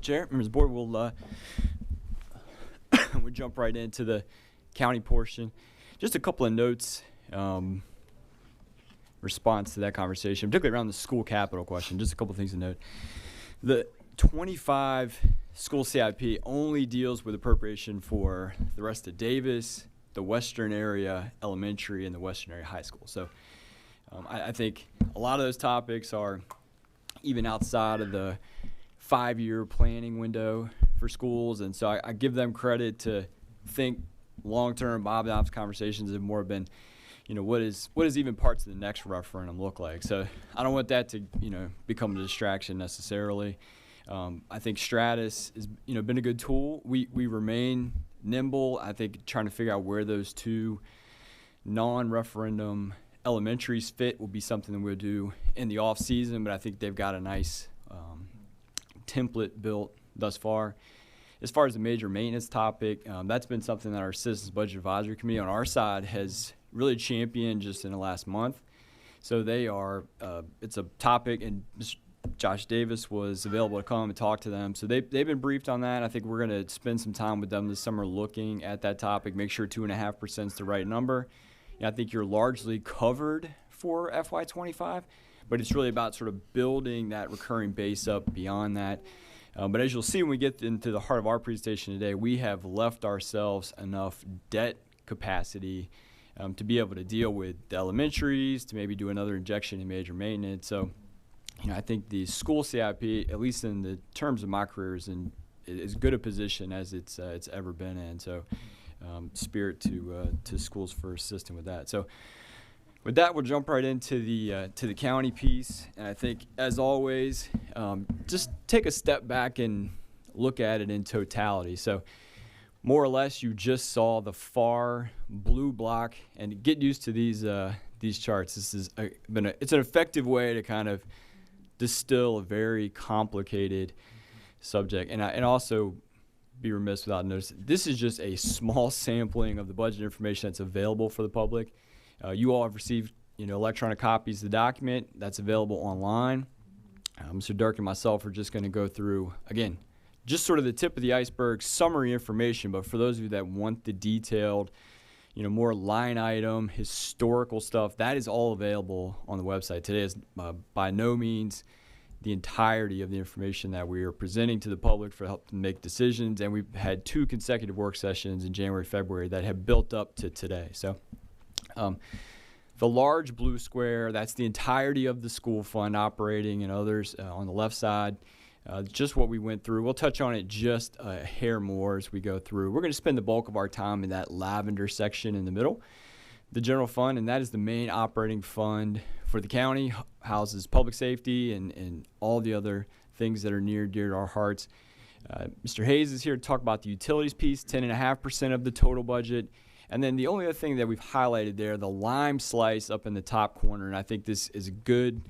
Chair, members of the board, we'll jump right into the county portion. Just a couple of notes, response to that conversation, particularly around the school capital question. Just a couple of things to note. The 25 school CIP only deals with appropriation for the rest of Davis, the Western area elementary, and the Western area high school. So I think a lot of those topics are even outside of the 5-year planning window for schools, and so I give them credit to think long-term. Bob and Bob's conversations have more been, what is even parts of the next referendum look like. So I don't want that to become a distraction necessarily. I think Stratus has been a good tool. We remain nimble. I think trying to figure out where those two non-referendum elementaries fit will be something that we'll do in the off season, but I think they've got a nice template built thus far. As far as the major maintenance topic, that's been something that our Citizens Budget Advisory Committee on our side has really championed just in the last month. So they are, it's a topic, and Mr. Josh Davis was available to come and talk to them. So they've been briefed on that. I think we're going to spend some time with them this summer looking at that topic, make sure 2.5% is the right number. I think you're largely covered for FY25, but it's really about sort of building that recurring base up beyond that. But as you'll see when we get into the heart of our presentation today, we have left ourselves enough debt capacity to be able to deal with the elementaries, to maybe do another injection in major maintenance. So, I think the school CIP, at least in the terms of my career, is in as good a position as it's ever been in. So, spirit to schools for assisting with that. So, with that, we'll jump right into the county piece. And I think, as always, just take a step back and look at it in totality. So, more or less, you just saw the far blue block, and get used to these charts. This is it's an effective way to kind of distill a very complicated subject, and also be remiss without noticing this is just a small sampling of the budget information that's available for the public. You all have received electronic copies of the document that's available online. Mr. Dirk and myself are just going to go through, again, just sort of the tip of the iceberg summary information, but for those of you that want the detailed, more line item, historical stuff, that is all available on the website. Today is by no means the entirety of the information that we are presenting to the public for help to make decisions, and we've had 2 consecutive work sessions in January, February that have built up to today. So the large blue square, that's the entirety of the school fund operating, and others on the left side. Just what we went through. We'll touch on it just a hair more as we go through. We're going to spend the bulk of our time in that lavender section in the middle, the general fund, and that is the main operating fund for the county, houses public safety and all the other things that are near and dear to our hearts. Mr. Hayes is here to talk about the utilities piece, 10.5% of the total budget. And then the only other thing that we've highlighted there, the lime slice up in the top corner, and I think this is a good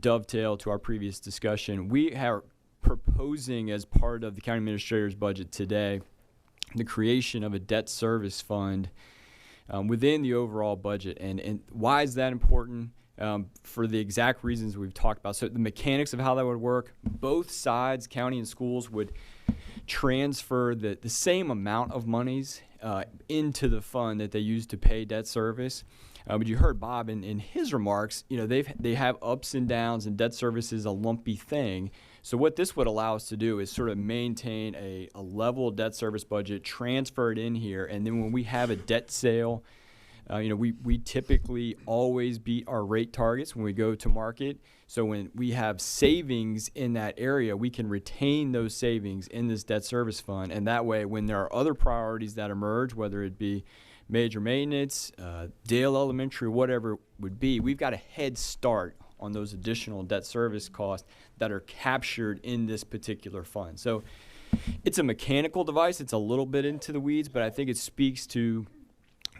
dovetail to our previous discussion. We are proposing, as part of the county administrator's budget today, the creation of a debt service fund within the overall budget. And why is that important? For the exact reasons we've talked about. So the mechanics of how that would work, both sides, county and schools, would transfer the same amount of monies into the fund that they use to pay debt service. But you heard Bob in his remarks, they have ups and downs, and debt service is a lumpy thing. So what this would allow us to do is sort of maintain a level debt service budget, transfer it in here, and then when we have a debt sale, we typically always beat our rate targets when we go to market. So when we have savings in that area, we can retain those savings in this debt service fund, and that way when there are other priorities that emerge, whether it be major maintenance, Dale Elementary, whatever it would be, we've got a head start on those additional debt service costs that are captured in this particular fund. So it's a mechanical device. It's a little bit into the weeds, but I think it speaks to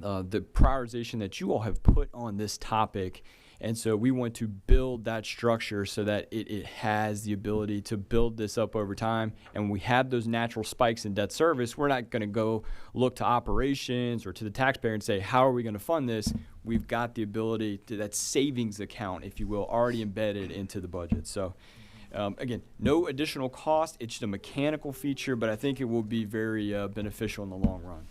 the prioritization that you all have put on this topic. And so we want to build that structure so that it has the ability to build this up over time. And when we have those natural spikes in debt service, we're not going to go look to operations or to the taxpayer and say, how are we going to fund this? We've got the ability to that savings account, if you will, already embedded into the budget. So Again, no additional cost. It's just a mechanical feature, but I think it will be very beneficial in the long run.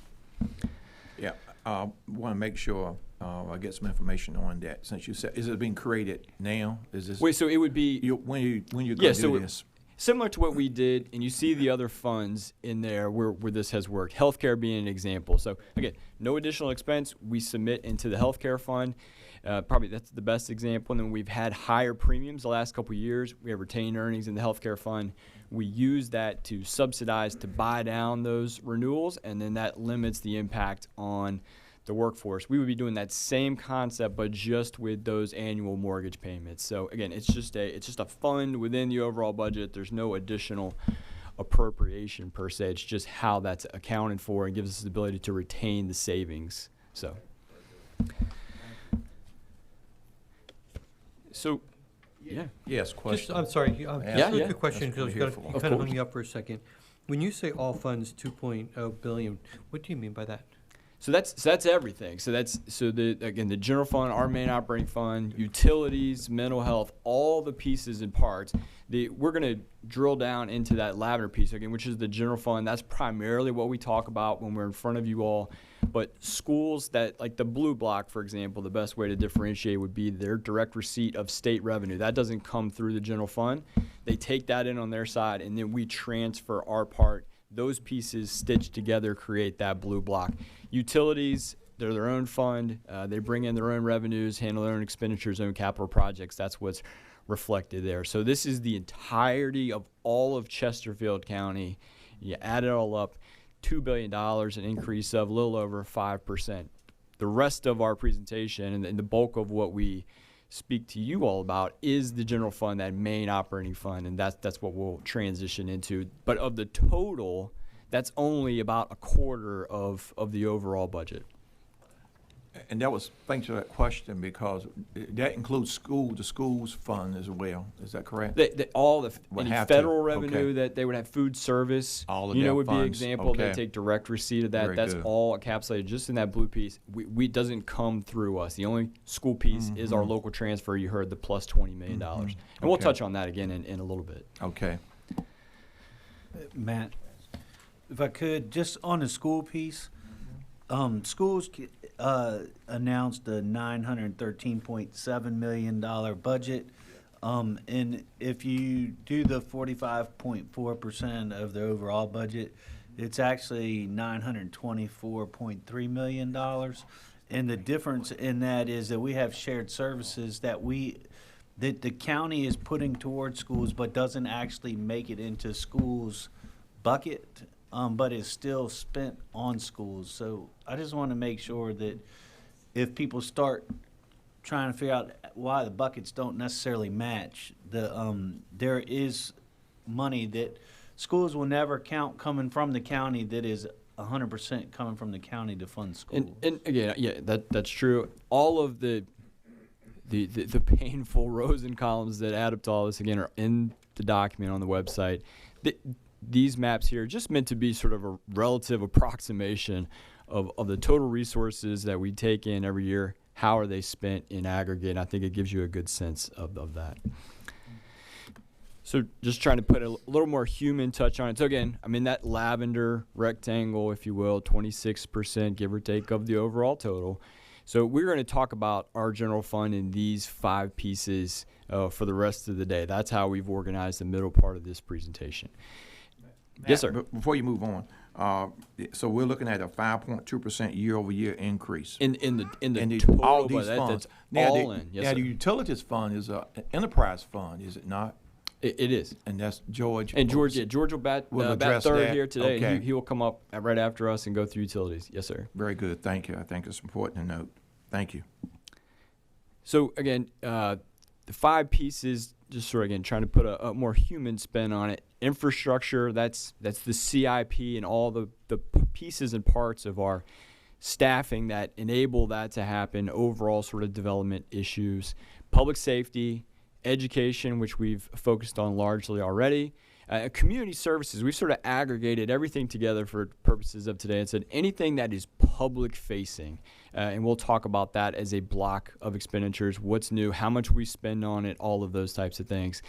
Yeah, want to make sure I get some information on that. Since you said, is it being created now? Is this? Wait, so it would be when you're going to do this? Similar to what we did, and you see the other funds in there where this has worked. Healthcare being an example. So again, no additional expense. We submit into the healthcare fund. Probably that's the best example. And then we've had higher premiums the last couple of years. We have retained earnings in the healthcare fund. We use that to subsidize to buy down those renewals, and then that limits the impact on the workforce. We would be doing that same concept, but just with those annual mortgage payments. So again, it's just a fund within the overall budget. There's no additional appropriation per se. It's just how that's accounted for and gives us the ability to retain the savings. So yeah. Yes, question. I'm sorry. Yeah. A quick question because you kind of course. hung me up for a second. When you say all funds 2.0 billion, what do you mean by that? So that's everything. So the general fund, our main operating fund, utilities, mental health, all the pieces and parts. We're going to drill down into that lavender piece again, which is the general fund. That's primarily what we talk about when we're in front of you all. But schools that, like the blue block, for example, the best way to differentiate would be their direct receipt of state revenue. That doesn't come through the general fund. They take that in on their side, and then we transfer our part. Those pieces stitched together create that blue block. Utilities, they're their own fund. They bring in their own revenues, handle their own expenditures, own capital projects. That's what's reflected there. So this is the entirety of all of Chesterfield County. You add it all up, $2 billion, an increase of a little over 5%. The rest of our presentation and the bulk of what we speak to you all about is the general fund, that main operating fund, and that's what we'll transition into. But of the total, that's only about a quarter of the overall budget. And that was, thanks for that question, because that includes the schools fund as well. Is that correct? Any federal revenue that they would have, food service, all of would be an funds. example. Okay. They take direct receipt of that. Very That's good. all encapsulated just in that blue piece. We doesn't come through us. The only school piece is our local transfer. You heard the plus $20 million. And we'll Okay. touch on that again in a little bit. Okay. Matt, if I could, just on the school piece, schools announced a $913.7 million budget. And if you do the 45.4% of the overall budget, it's actually $924.3 million. And the difference in that is that we have shared services that the county is putting towards schools but doesn't actually make it into schools bucket, but is still spent on schools. So I just want to make sure that if people start trying to figure out why the buckets don't necessarily match, there is money that schools will never count coming from the county that is 100% coming from the county to fund schools. And again, yeah, that's true. All of the painful rows and columns that add up to all this, again, are in the document on the website. These maps here are just meant to be sort of a relative approximation of the total resources that we take in every year. How are they spent in aggregate? And I think it gives you a good sense of that. So just trying to put a little more human touch on it. So again, I'm in that lavender rectangle, if you will, 26%, give or take, of the overall total. So we're going to talk about our general fund in these 5 pieces for the rest of the day. That's how we've organized the middle part of this presentation. Matt, Yes, sir. Before you move on, so we're looking at a 5.2% year-over-year increase In the total, all these but funds. that's all the, in. Yes, now sir. the utilities fund is an enterprise fund, is it not? It is. And that's George. And George will bat address third that. here today. Okay. He will come up right after us and go through utilities. Yes, sir. Very good. Thank you. I think it's important to note. Thank you. So again, the 5 pieces, just sort of again trying to put a more human spin on it. Infrastructure, that's the CIP and all the pieces and parts of our staffing that enable that to happen. Overall sort of development issues, public safety, education, which we've focused on largely already. Community services, we've sort of aggregated everything together for purposes of today and said anything that is public facing, and we'll talk about that as a block of expenditures, what's new, how much we spend on it, all of those types of things.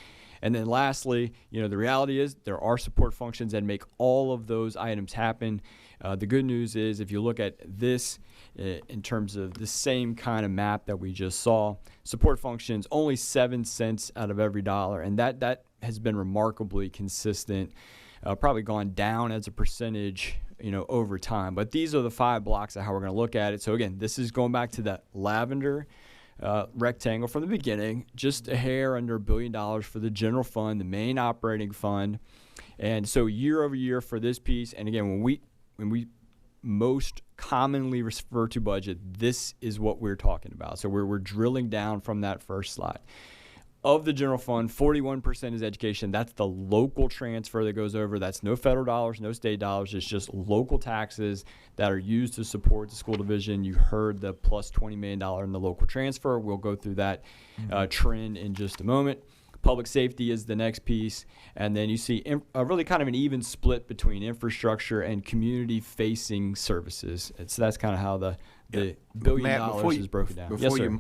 And then lastly, the reality is there are support functions that make all of those items happen. The good news is if you look at this in terms of the same kind of map that we just saw, support functions only 7 cents out of every dollar, and that has been remarkably consistent, probably gone down as a percentage over time. But these are the 5 blocks of how we're going to look at it. So again, this is going back to that lavender rectangle from the beginning, just a hair under $1 billion for the general fund, the main operating fund. And so year over year for this piece, and again, when we most commonly refer to budget, this is what we're talking about. So we're drilling down from that first slide. Of the general fund, 41% is education. That's the local transfer that goes over. That's no federal dollars, no state dollars. It's just local taxes that are used to support the school division. You heard the plus $20 million in the local transfer. We'll go through that trend in just a moment. Public safety is the next piece. And then you see really kind of an even split between infrastructure and community-facing services. So that's kind of how the $1 billion Matt, is broken down.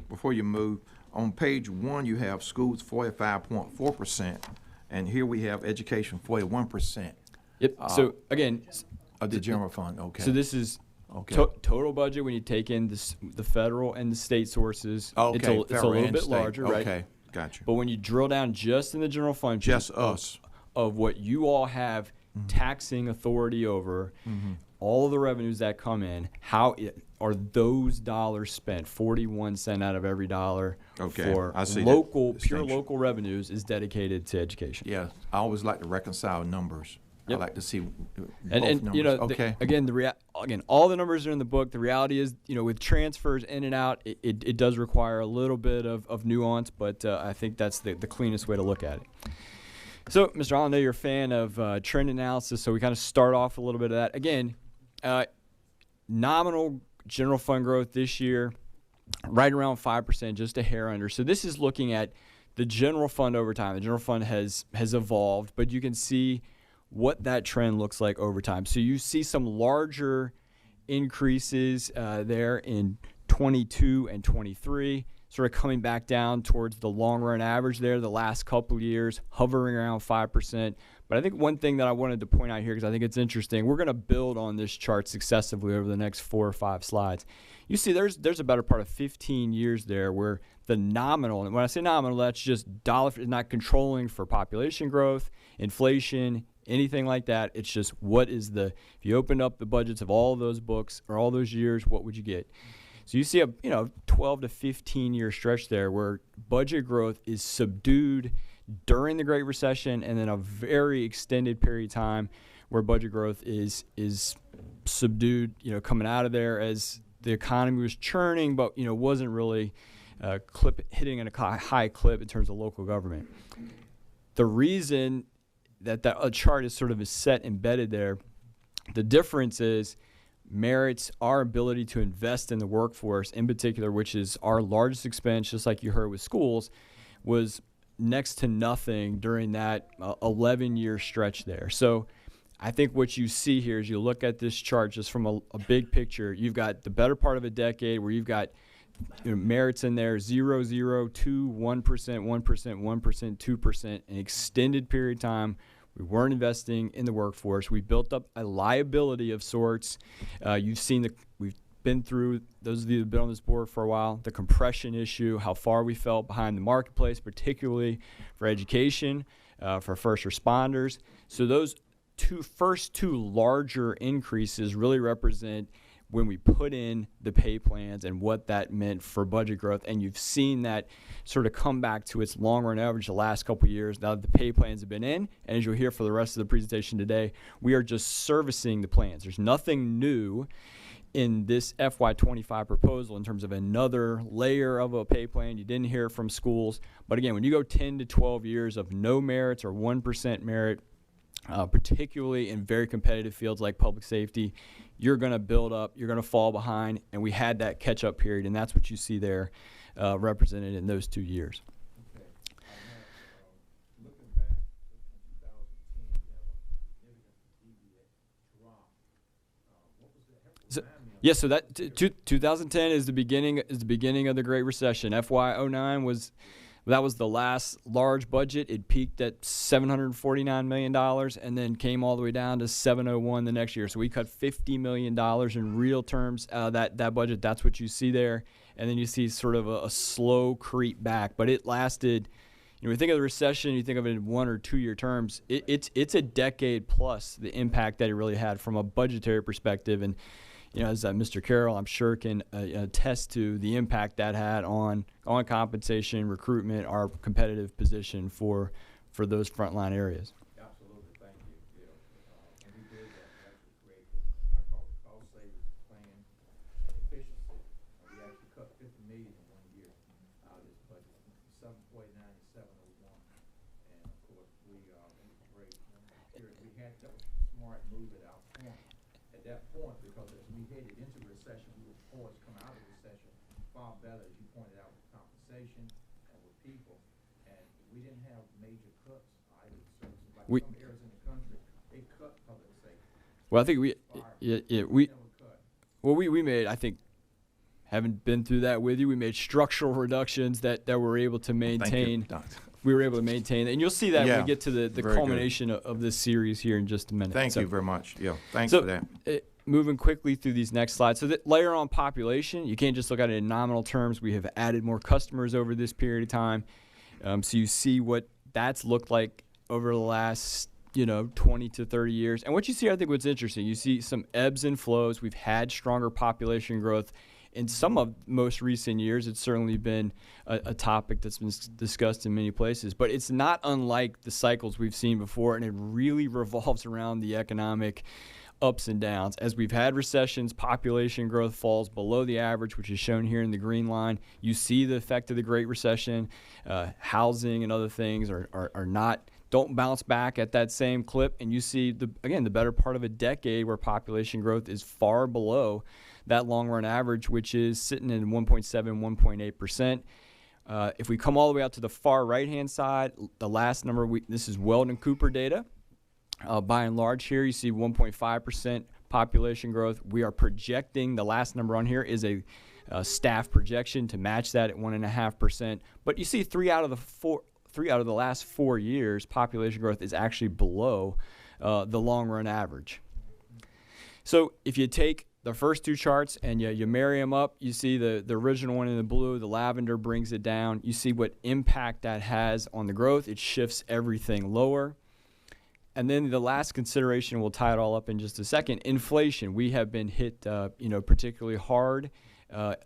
Before you move, on page 1 you have schools 45.4%, and here we have education 41%. Yep. So again, of the general fund. Okay. so this is total budget when you take in the federal and the state sources. Okay. It's a Federal little and bit state. larger, right? Okay. Gotcha. But when you drill down just in the general fund, Just piece us. of what you all have taxing authority over, all of the revenues that come in, are those dollars spent? 41 cents out of every dollar for I see local, that pure distinction. local revenues is dedicated to education. Yeah, I always like to reconcile numbers. Yep. I like to see both And numbers. again, all the numbers are in the book. The reality is, with transfers in and out, it does require a little bit of nuance, but I think that's the cleanest way to look at it. So, Mr. Allen, I know you're a fan of trend analysis, so we kind of start off a little bit of that. Again, nominal general fund growth this year, right around 5%, just a hair under. So this is looking at the general fund over time. The general fund has evolved, but you can see what that trend looks like over time. So you see some larger increases there in 22 and 23, sort of coming back down towards the long run average there the last couple of years, hovering around 5%. But I think one thing that I wanted to point out here, because I think it's interesting, we're going to build on this chart successively over the next 4 or 5 slides. You see there's a better part of 15 years there where the nominal, and when I say nominal, that's just dollar, not controlling for population growth, inflation, anything like that. It's just what is if you opened up the budgets of all of those books or all those years, what would you get? So you see a 12 to 15 year stretch there where budget growth is subdued during the Great Recession, and then a very extended period of time where budget growth is subdued, coming out of there as the economy was churning, but wasn't really hitting at a high clip in terms of local government. The reason that chart is sort of set embedded there, the difference is merits our ability to invest in the workforce in particular, which is our largest expense, just like you heard with schools, was next to nothing during that 11-year stretch there. So I think what you see here is you look at this chart just from a big picture. You've got the better part of a decade where you've got merits in there, 0, 0, 2, 1%, 1%, 1%, 2%, an extended period of time. We weren't investing in the workforce. We built up a liability of sorts. You've seen we've been through, those of you who've been on this board for a while, the compression issue, how far we fell behind the marketplace, particularly for education, for first responders. So those first two larger increases really represent when we put in the pay plans and what that meant for budget growth. And you've seen that sort of come back to its long run average the last couple of years now that the pay plans have been in. And as you'll hear for the rest of the presentation today, we are just servicing the plans. There's nothing new in this FY25 proposal in terms of another layer of a pay plan. You didn't hear it from schools. But again, when you go 10 to 12 years of no merits or 1% merit, particularly in very competitive fields like public safety, you're going to build up, you're going to fall behind, and we had that catch-up period, and that's what you see there represented in those 2 years. Okay. Looking back, 2010, you have a significant drop. What was that? Yeah, so that 2010 is the beginning of the Great Recession. FY09 was That was the last large budget. It peaked at $749 million and then came all the way down to $701 the next year. So we cut $50 million in real terms that budget. That's what you see there. And then you see sort of a slow creep back. But it lasted, when you think of the recession, you think of it in 1 or 2 year terms, it's a decade plus the impact that it really had from a budgetary perspective. And as Mr. Carroll, I'm sure, can attest to the impact that had on compensation, recruitment, our competitive position for those frontline areas. Absolutely, thank you. And we did that. That was great. I call it cost savings plan and efficiency. We actually cut $50 million in 1 year out of this budget, 749 to 701. And of course, it was great. We had that was smart move at our point. At that point, because as we headed into recession, we were poised to come out of recession far better, as you pointed out, with compensation and with people. And we didn't have major cuts either. Services like some areas in the country, they cut public safety. Well, I think we Never cut. well we made, I think, haven't been through that with you. We made structural reductions that were able to maintain. We were able to maintain, and you'll see that when we get to the very culmination of this series here in just a minute. Thank you very much. Yeah, thanks so, for that. Moving quickly through these next slides. So that layer on population, you can't just look at it in nominal terms. We have added more customers over this period of time. So you see what that's looked like over the last 20 to 30 years. And what you see, I think what's interesting, you see some ebbs and flows. We've had stronger population growth. In some of most recent years, it's certainly been a topic that's been discussed in many places. But it's not unlike the cycles we've seen before, and it really revolves around the economic ups and downs. As we've had recessions, population growth falls below the average, which is shown here in the green line. You see the effect of the Great Recession. Housing and other things don't bounce back at that same clip. And you see, the better part of a decade where population growth is far below that long-run average, which is sitting at 1.7, 1.8%. If we come all the way out to the far right-hand side, the last number, this is Weldon Cooper data. By and large here, you see 1.5% population growth. We are projecting, the last number on here is a staff projection to match that at 1.5%. But you see three out of the last 4 years, population growth is actually below the long-run average. So if you take the first two charts and you marry them up, you see the original one in the blue, the lavender brings it down. You see what impact that has on the growth. It shifts everything lower. And then the last consideration, we'll tie it all up in just a second, inflation. We have been hit particularly hard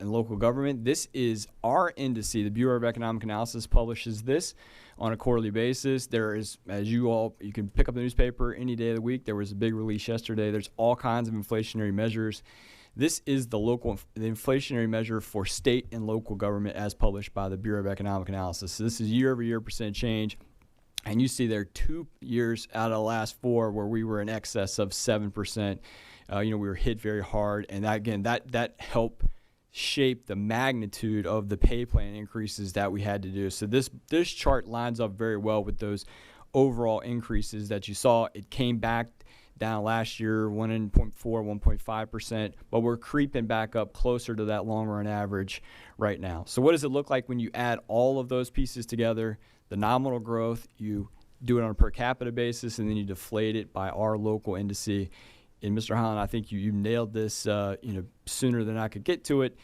in local government. This is our indice. The Bureau of Economic Analysis publishes this on a quarterly basis. There is, as you can pick up the newspaper any day of the week. There was a big release yesterday. There's all kinds of inflationary measures. This is the inflationary measure for state and local government as published by the Bureau of Economic Analysis. So this is year-over-year percent change. And you see there 2 years out of the last 4 where we were in excess of 7%. We were hit very hard. And that helped shape the magnitude of the pay plan increases that we had to do. So this chart lines up very well with those overall increases that you saw. It came back down last year, 1.4, 1.5%, but we're creeping back up closer to that long-run average right now. So what does it look like when you add all of those pieces together? The nominal growth, you do it on a per capita basis, and then you deflate it by our local indice. And Mr. Holland, I think you nailed this sooner than I could get to it.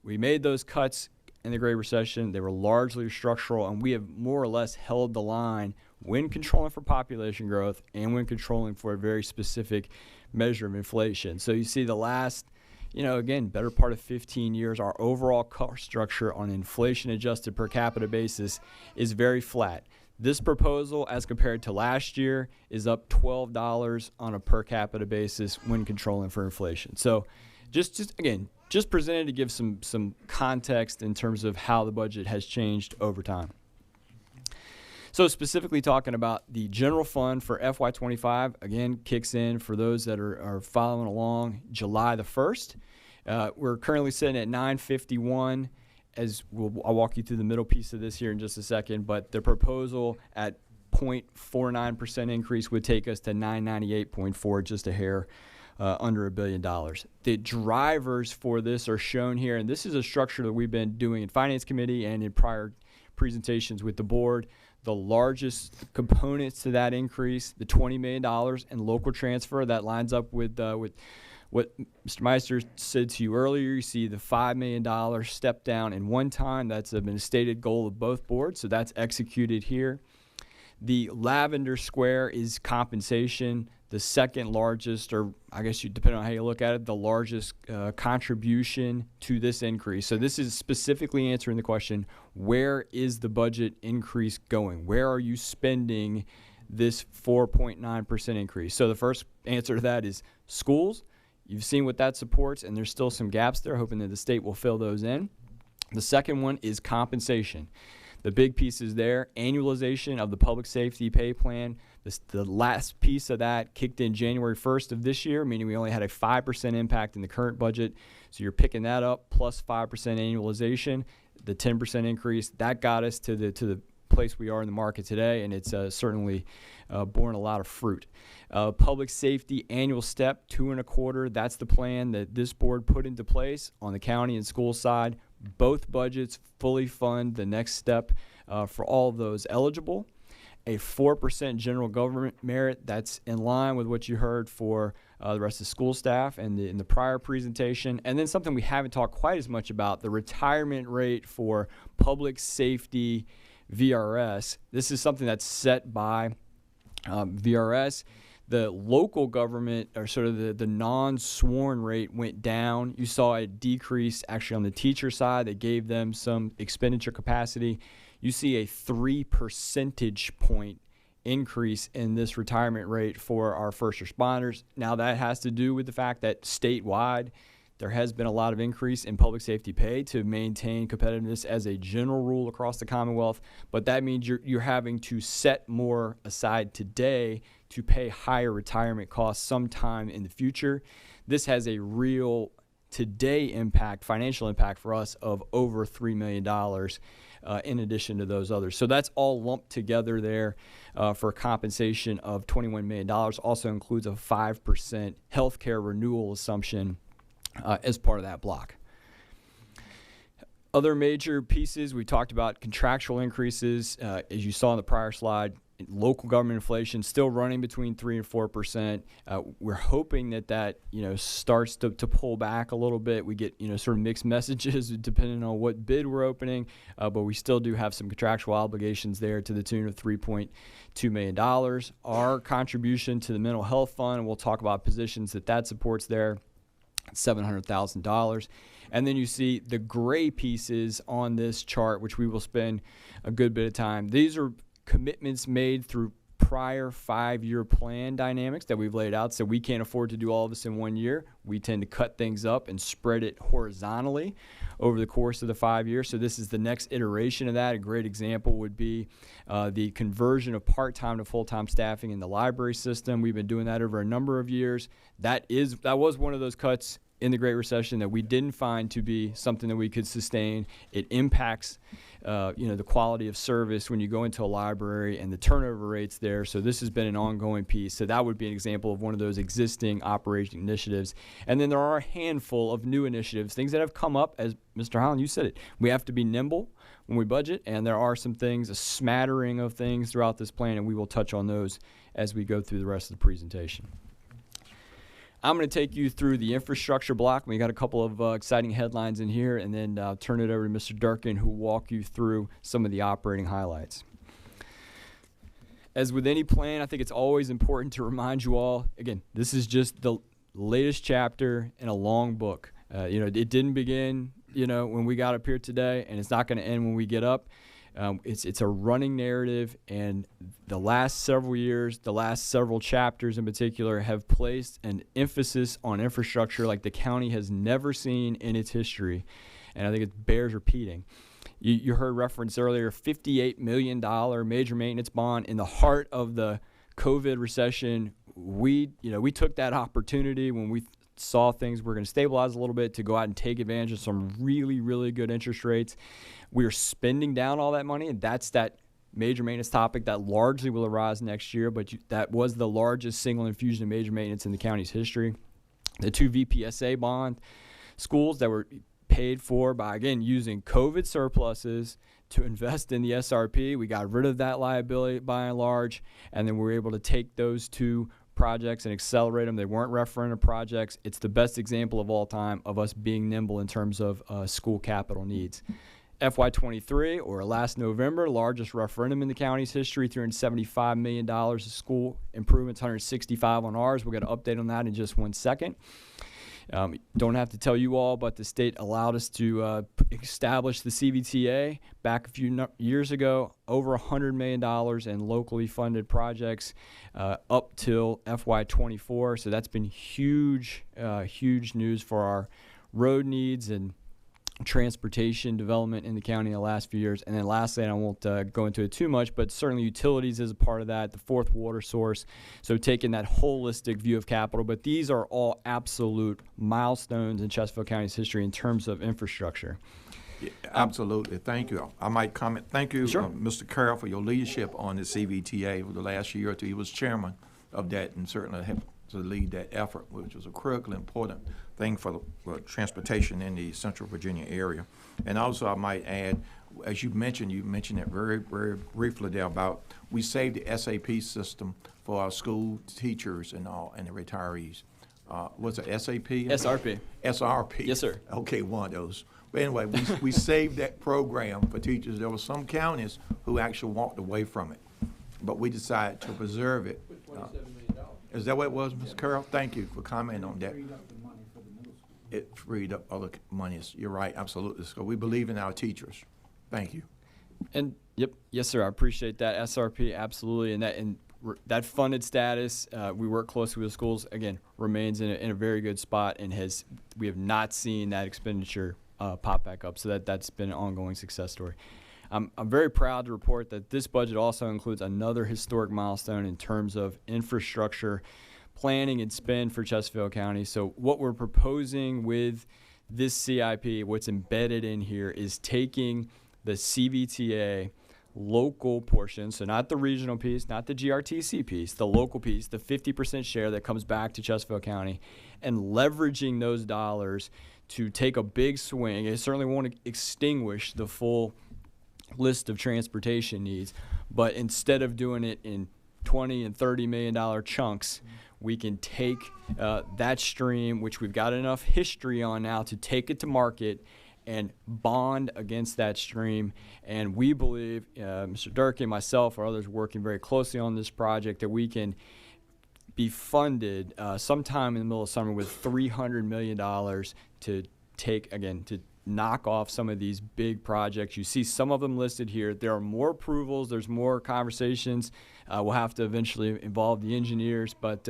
We made those cuts in the Great Recession. They were largely structural, and we have more or less held the line when controlling for population growth and when controlling for a very specific measure of inflation. So you see the last, better part of 15 years, our overall cost structure on an inflation-adjusted per capita basis is very flat. This proposal, as compared to last year, is up $12 on a per capita basis when controlling for inflation. So just presented to give some context in terms of how the budget has changed over time. So specifically talking about the general fund for FY25, again, kicks in for those that are following along July the 1st. We're currently sitting at $951. I'll walk you through the middle piece of this here in just a second, but the proposal at 0.49% increase would take us to $998.4, just a hair under $1 billion. The drivers for this are shown here, and this is a structure that we've been doing in Finance Committee and in prior presentations with the board. The largest components to that increase, the $20 million in local transfer, that lines up with what Mr. Meister said to you earlier. You see the $5 million step down in one time. That's been a stated goal of both boards, so that's executed here. The Lavender Square is compensation, the second largest, or I guess depending on how you look at it, the largest contribution to this increase. So this is specifically answering the question, where is the budget increase going? Where are you spending this 4.9% increase? So the first answer to that is schools. You've seen what that supports, and there's still some gaps there, hoping that the state will fill those in. The second one is compensation. The big piece is there, annualization of the public safety pay plan. The last piece of that kicked in January 1st of this year, meaning we only had a 5% impact in the current budget. So you're picking that up, plus 5% annualization, the 10% increase. That got us to the place we are in the market today, and it's certainly borne a lot of fruit. Public safety annual step, 2.25%. That's the plan that this board put into place on the county and school side. Both budgets fully fund the next step for all of those eligible. A 4% general government merit, that's in line with what you heard for the rest of the school staff and in the prior presentation. And then something we haven't talked quite as much about, the retirement rate for public safety VRS. This is something that's set by VRS. The local government, or sort of the non-sworn rate, went down. You saw a decrease actually on the teacher side. They gave them some expenditure capacity. You see a 3 percentage point increase in this retirement rate for our first responders. Now that has to do with the fact that statewide there has been a lot of increase in public safety pay to maintain competitiveness as a general rule across the Commonwealth, but that means you're having to set more aside today to pay higher retirement costs sometime in the future. This has a real today impact, financial impact for us of over $3 million in addition to those others. So that's all lumped together there for compensation of $21 million. Also includes a 5% healthcare renewal assumption as part of that block. Other major pieces, we talked about contractual increases. As you saw in the prior slide, local government inflation still running between 3 and 4%. We're hoping that starts to pull back a little bit. We get sort of mixed messages depending on what bid we're opening, but we still do have some contractual obligations there to the tune of $3.2 million. Our contribution to the mental health fund, and we'll talk about positions that supports there, $700,000. And then you see the gray pieces on this chart, which we will spend a good bit of time. These are commitments made through prior 5-year plan dynamics that we've laid out. So we can't afford to do all of this in 1 year. We tend to cut things up and spread it horizontally over the course of the 5 years. So this is the next iteration of that. A great example would be the conversion of part-time to full-time staffing in the library system. We've been doing that over a number of years. That was one of those cuts in the Great Recession that we didn't find to be something that we could sustain. It impacts the quality of service when you go into a library and the turnover rates there. So this has been an ongoing piece. So that would be an example of one of those existing operation initiatives. And then there are a handful of new initiatives, things that have come up, as Mr. Holland, you said it. We have to be nimble when we budget, and there are some things, a smattering of things throughout this plan, and we will touch on those as we go through the rest of the presentation. I'm going to take you through the infrastructure block. We got a couple of exciting headlines in here, and then turn it over to Mr. Durkin, who will walk you through some of the operating highlights. As with any plan, I think it's always important to remind you all, again, this is just the latest chapter in a long book. It didn't begin, when we got up here today, and it's not going to end when we get up. It's a running narrative, and the last several years, the last several chapters in particular, have placed an emphasis on infrastructure like the county has never seen in its history, and I think it bears repeating. You heard reference earlier, $58 million major maintenance bond in the heart of the COVID recession. We took that opportunity when we saw things were going to stabilize a little bit to go out and take advantage of some really, really good interest rates. We are spending down all that money, and that's that major maintenance topic that largely will arise next year, but that was the largest single infusion of major maintenance in the county's history. The 2 VPSA bond schools that were paid for by, again, using COVID surpluses to invest in the SRP. We got rid of that liability by and large, and then we were able to take those two projects and accelerate them. They weren't referendum projects. It's the best example of all time of us being nimble in terms of school capital needs. FY23, or last November, largest referendum in the county's history, $375 million of school improvements, 165 on ours. We'll get an update on that in just 1 second. Don't have to tell you all, but the state allowed us to establish the CVTA back a few years ago, over $100 million in locally funded projects up till FY24. So that's been huge, huge news for our road needs and transportation development in the county in the last few years. And then lastly, and I won't go into it too much, but certainly utilities is a part of that, the fourth water source. So taking that holistic view of capital, but these are all absolute milestones in Chesterfield County's history in terms of infrastructure. Yeah, absolutely. Thank you. I might comment. Thank you, Sure. Mr. Carroll, for your leadership on the CVTA over the last year or two. He was chairman of that and certainly helped to lead that effort, which was a critically important thing for transportation in the Central Virginia area. And also, I might add, as you mentioned it very, very briefly there about we saved the SAP system for our school teachers and all and the retirees. What's it, SAP? SRP. SRP. Yes, sir. Okay, one of those. But anyway, we saved that program for teachers. There were some counties who actually walked away from it, but we decided to preserve it. Is that what it was, Mr. Carroll? Thank you for commenting on that. It freed up other monies. You're right, absolutely. So we believe in our teachers. Thank you. And yes, sir. I appreciate that. SRP, absolutely, and that funded status. We work closely with schools. Again, remains in a very good spot, and we have not seen that expenditure pop back up. So that's been an ongoing success story. I'm very proud to report that this budget also includes another historic milestone in terms of infrastructure planning and spend for Chesterfield County. So what we're proposing with this CIP, what's embedded in here, is taking the CVTA local portion, so not the regional piece, not the GRTC piece, the local piece, the 50% share that comes back to Chesterfield County, and leveraging those dollars to take a big swing. It certainly won't extinguish the full list of transportation needs, but instead of doing it in $20 and $30 million chunks, we can take that stream, which we've got enough history on now, to take it to market and bond against that stream. And we believe, Mr. Durkee, myself, or others working very closely on this project, that we can be funded sometime in the middle of summer with $300 million to to knock off some of these big projects. You see some of them listed here. There are more approvals. There's more conversations. We'll have to eventually involve the engineers, but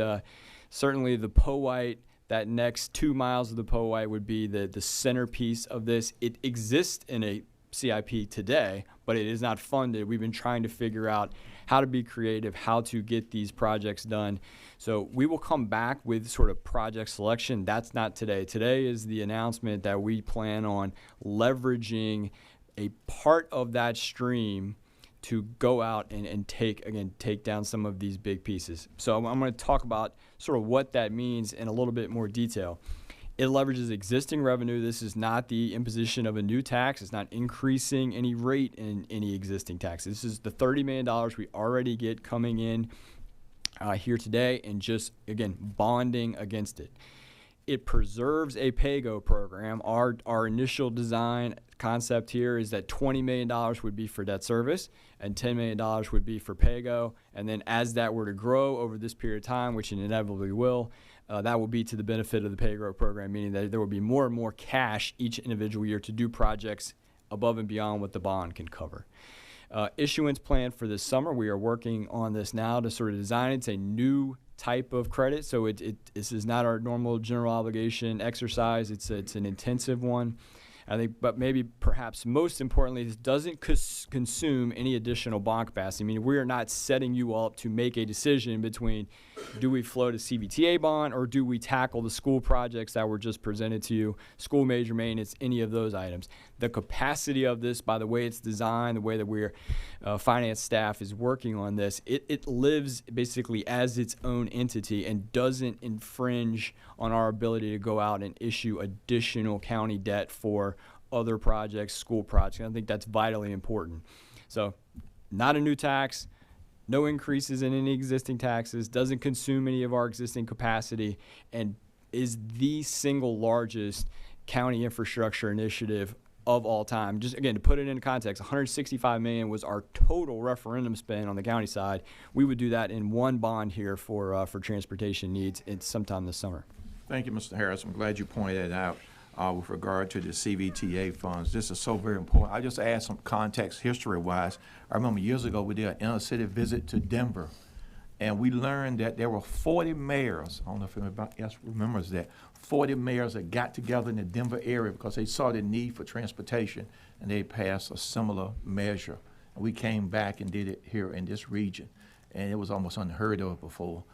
certainly the Powhite, that next 2 miles of the Powhite would be the centerpiece of this. It exists in a CIP today, but it is not funded. We've been trying to figure out how to be creative, how to get these projects done. So we will come back with sort of project selection. That's not today. Today is the announcement that we plan on leveraging a part of that stream to go out and take down some of these big pieces. So I'm going to talk about sort of what that means in a little bit more detail. It leverages existing revenue. This is not the imposition of a new tax. It's not increasing any rate in any existing tax. This is the $30 million we already get coming in here today, and just, again, bonding against it. It preserves a pay-go program. Our initial design concept here is that $20 million would be for debt service and $10 million would be for pay-go. And then as that were to grow over this period of time, which it inevitably will, that will be to the benefit of the pay-go program, meaning that there will be more and more cash each individual year to do projects above and beyond what the bond can cover. Issuance plan for this summer. We are working on this now to sort of design it. It's a new type of credit, so this is not our normal general obligation exercise. It's an intensive one. I think, but maybe perhaps most importantly, this doesn't consume any additional bond capacity. I mean, we are not setting you up to make a decision between do we float a CVTA bond or do we tackle the school projects that were just presented to you, school major maintenance, any of those items. The capacity of this, by the way it's designed, the way that we're finance staff is working on this, it lives basically as its own entity and doesn't infringe on our ability to go out and issue additional county debt for other projects, school projects. And I think that's vitally important. So not a new tax, no increases in any existing taxes, doesn't consume any of our existing capacity, and is the single largest county infrastructure initiative of all time. Just again, to put it into context, $165 million was our total referendum spend on the county side. We would do that in one bond here for transportation needs sometime this summer. Thank you, Mr. Harris. I'm glad you pointed that out with regard to the CVTA funds. This is so very important. I just add some context history-wise. I remember years ago we did an inner-city visit to Denver, and we learned that there were 40 mayors, I don't know if anybody else remembers that, 40 mayors that got together in the Denver area because they saw the need for transportation, and they passed a similar measure. And we came back and did it here in this region, and it was almost unheard of before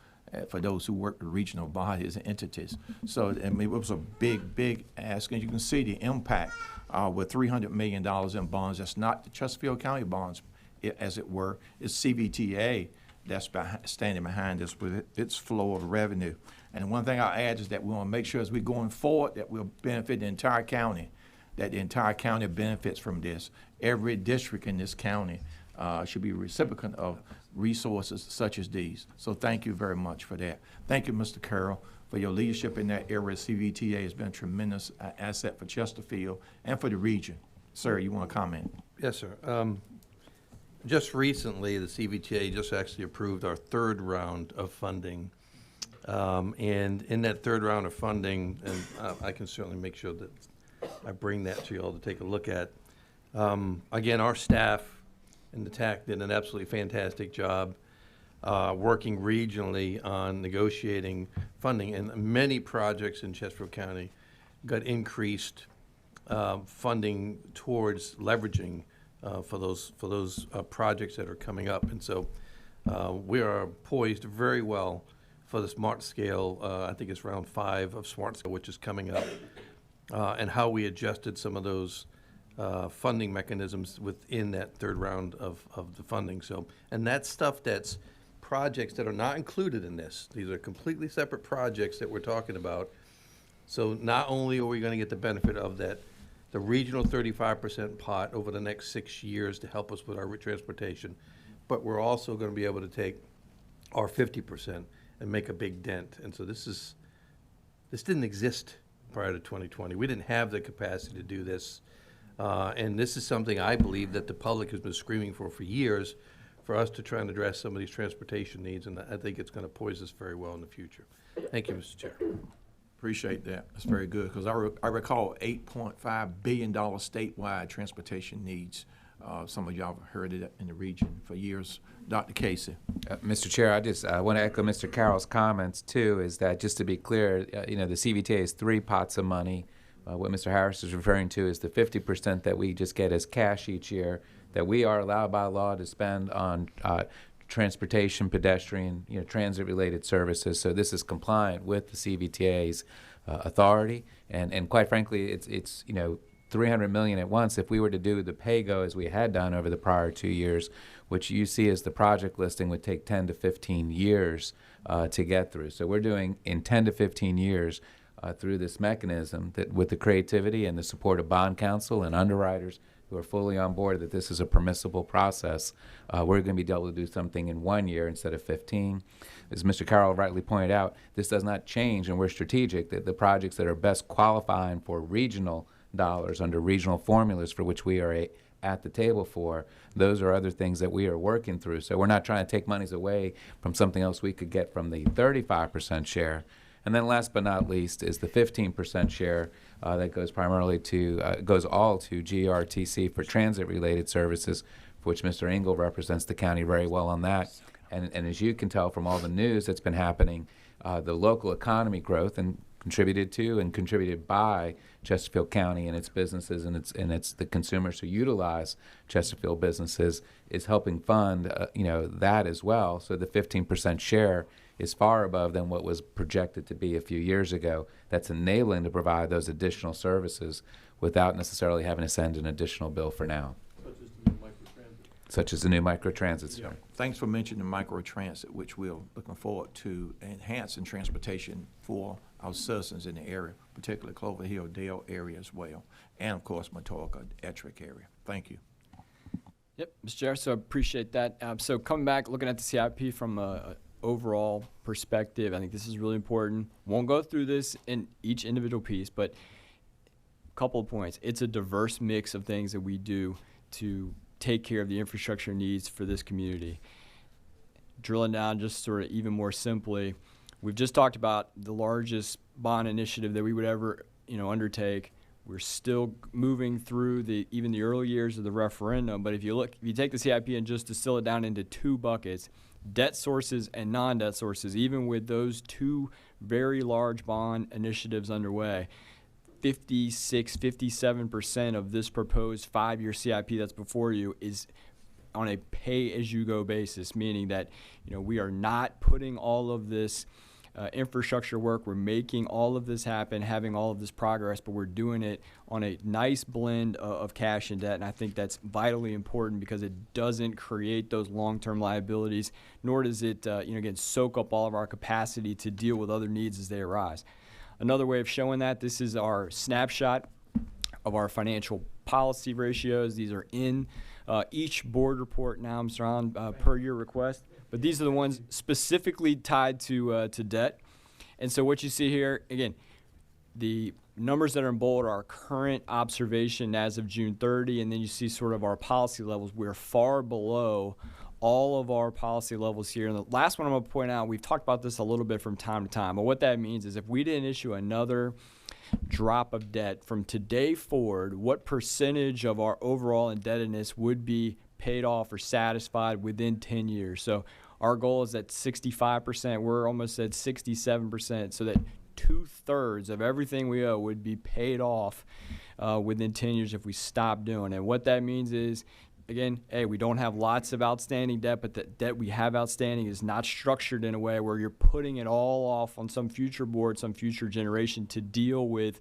for those who work with regional bodies and entities. So I mean, it was a big, big ask, and you can see the impact with $300 million in bonds. That's not the Chesterfield County bonds, as it were. It's CVTA that's standing behind this with its flow of revenue. And one thing I'll add is that we want to make sure as we're going forward that we'll benefit the entire county, that the entire county benefits from this. Every district in this county should be a recipient of resources such as these. So thank you very much for that. Thank you, Mr. Carroll, for your leadership in that area. CVTA has been a tremendous asset for Chesterfield and for the region. Sir, you want to comment? Yes, sir. Just recently, the CVTA just actually approved our third round of funding. And in that third round of funding, and I can certainly make sure that I bring that to you all to take a look at. Again, our staff and the TAC did an absolutely fantastic job working regionally on negotiating funding, and many projects in Chesterfield County got increased funding towards leveraging for those projects that are coming up. And so we are poised very well for the smart scale. I think it's round 5 of smart scale, which is coming up, and how we adjusted some of those funding mechanisms within that third round of the funding. So, and that's stuff that's projects that are not included in this. These are completely separate projects that we're talking about. So not only are we going to get the benefit of that, the regional 35% pot over the next 6 years to help us with our transportation, but we're also going to be able to take our 50% and make a big dent. And so this didn't exist prior to 2020. We didn't have the capacity to do this. And this is something I believe that the public has been screaming for years, for us to try and address some of these transportation needs, and I think it's going to poise us very well in the future. Thank you, Mr. Chair. Appreciate that. That's very good, because I recall $8.5 billion statewide transportation needs. Some of y'all have heard it in the region for years. Dr. Casey. Mr. Chair, I want to echo Mr. Carroll's comments too, is that just to be clear, the CVTA is 3 pots of money. What Mr. Harris is referring to is the 50% that we just get as cash each year that we are allowed by law to spend on transportation, pedestrian, transit-related services. So this is compliant with the CVTA's authority, and quite frankly, it's $300 million at once. If we were to do the pay-go as we had done over the prior 2 years, which you see as the project listing would take 10 to 15 years to get through. So we're doing in 10 to 15 years through this mechanism that with the creativity and the support of bond counsel and underwriters who are fully on board that this is a permissible process, we're going to be able to do something in 1 year instead of 15. As Mr. Carroll rightly pointed out, this does not change, and we're strategic, that the projects that are best qualifying for regional dollars under regional formulas for which we are at the table for, those are other things that we are working through. So we're not trying to take monies away from something else we could get from the 35% share. And then last but not least is the 15% share that goes primarily to, goes all to GRTC for transit-related services, for which Mr. Engel represents the county very well on that. And as you can tell from all the news that's been happening, the local economy growth and contributed by Chesterfield County and its businesses and its the consumers who utilize Chesterfield businesses is helping fund that as well. So the 15% share is far above than what was projected to be a few years ago. That's enabling to provide those additional services without necessarily having to send an additional bill for now. Such as the new microtransit. Yeah. Thanks for mentioning the microtransit, which we're looking forward to enhancing transportation for our citizens in the area, particularly Clover Hill, Dale area as well, and of course, Matoaka, Ettrick area. Thank you. Yep, Mr. Chair, so I appreciate that. So coming back, looking at the CIP from a overall perspective, I think this is really important. Won't go through this in each individual piece, but a couple of points. It's a diverse mix of things that we do to take care of the infrastructure needs for this community. Drilling down just sort of even more simply, we've just talked about the largest bond initiative that we would ever, undertake. We're still moving through even the early years of the referendum, but if you take the CIP and just distill it down into two buckets, debt sources and non-debt sources, even with those two very large bond initiatives underway, 57% of this proposed 5-year CIP that's before you is on a pay-as-you-go basis, meaning that we are not putting all of this infrastructure work. We're making all of this happen, having all of this progress, but we're doing it on a nice blend of cash and debt. And I think that's vitally important because it doesn't create those long-term liabilities, nor does it, again, soak up all of our capacity to deal with other needs as they arise. Another way of showing that, this is our snapshot of our financial policy ratios. These are in each board report now, Mr. Hahn, per your request. But these are the ones specifically tied to debt. And so what you see here, again, the numbers that are in bold are our current observation as of June 30, and then you see sort of our policy levels. We're far below all of our policy levels here. And the last one I'm going to point out, we've talked about this a little bit from time to time, but what that means is if we didn't issue another drop of debt from today forward, what percentage of our overall indebtedness would be paid off or satisfied within 10 years. So our goal is at 65%. We're almost at 67%, so that 2/3 of everything we owe would be paid off within 10 years if we stop doing it. What that means is, again, we don't have lots of outstanding debt, but the debt we have outstanding is not structured in a way where you're putting it all off on some future board, some future generation to deal with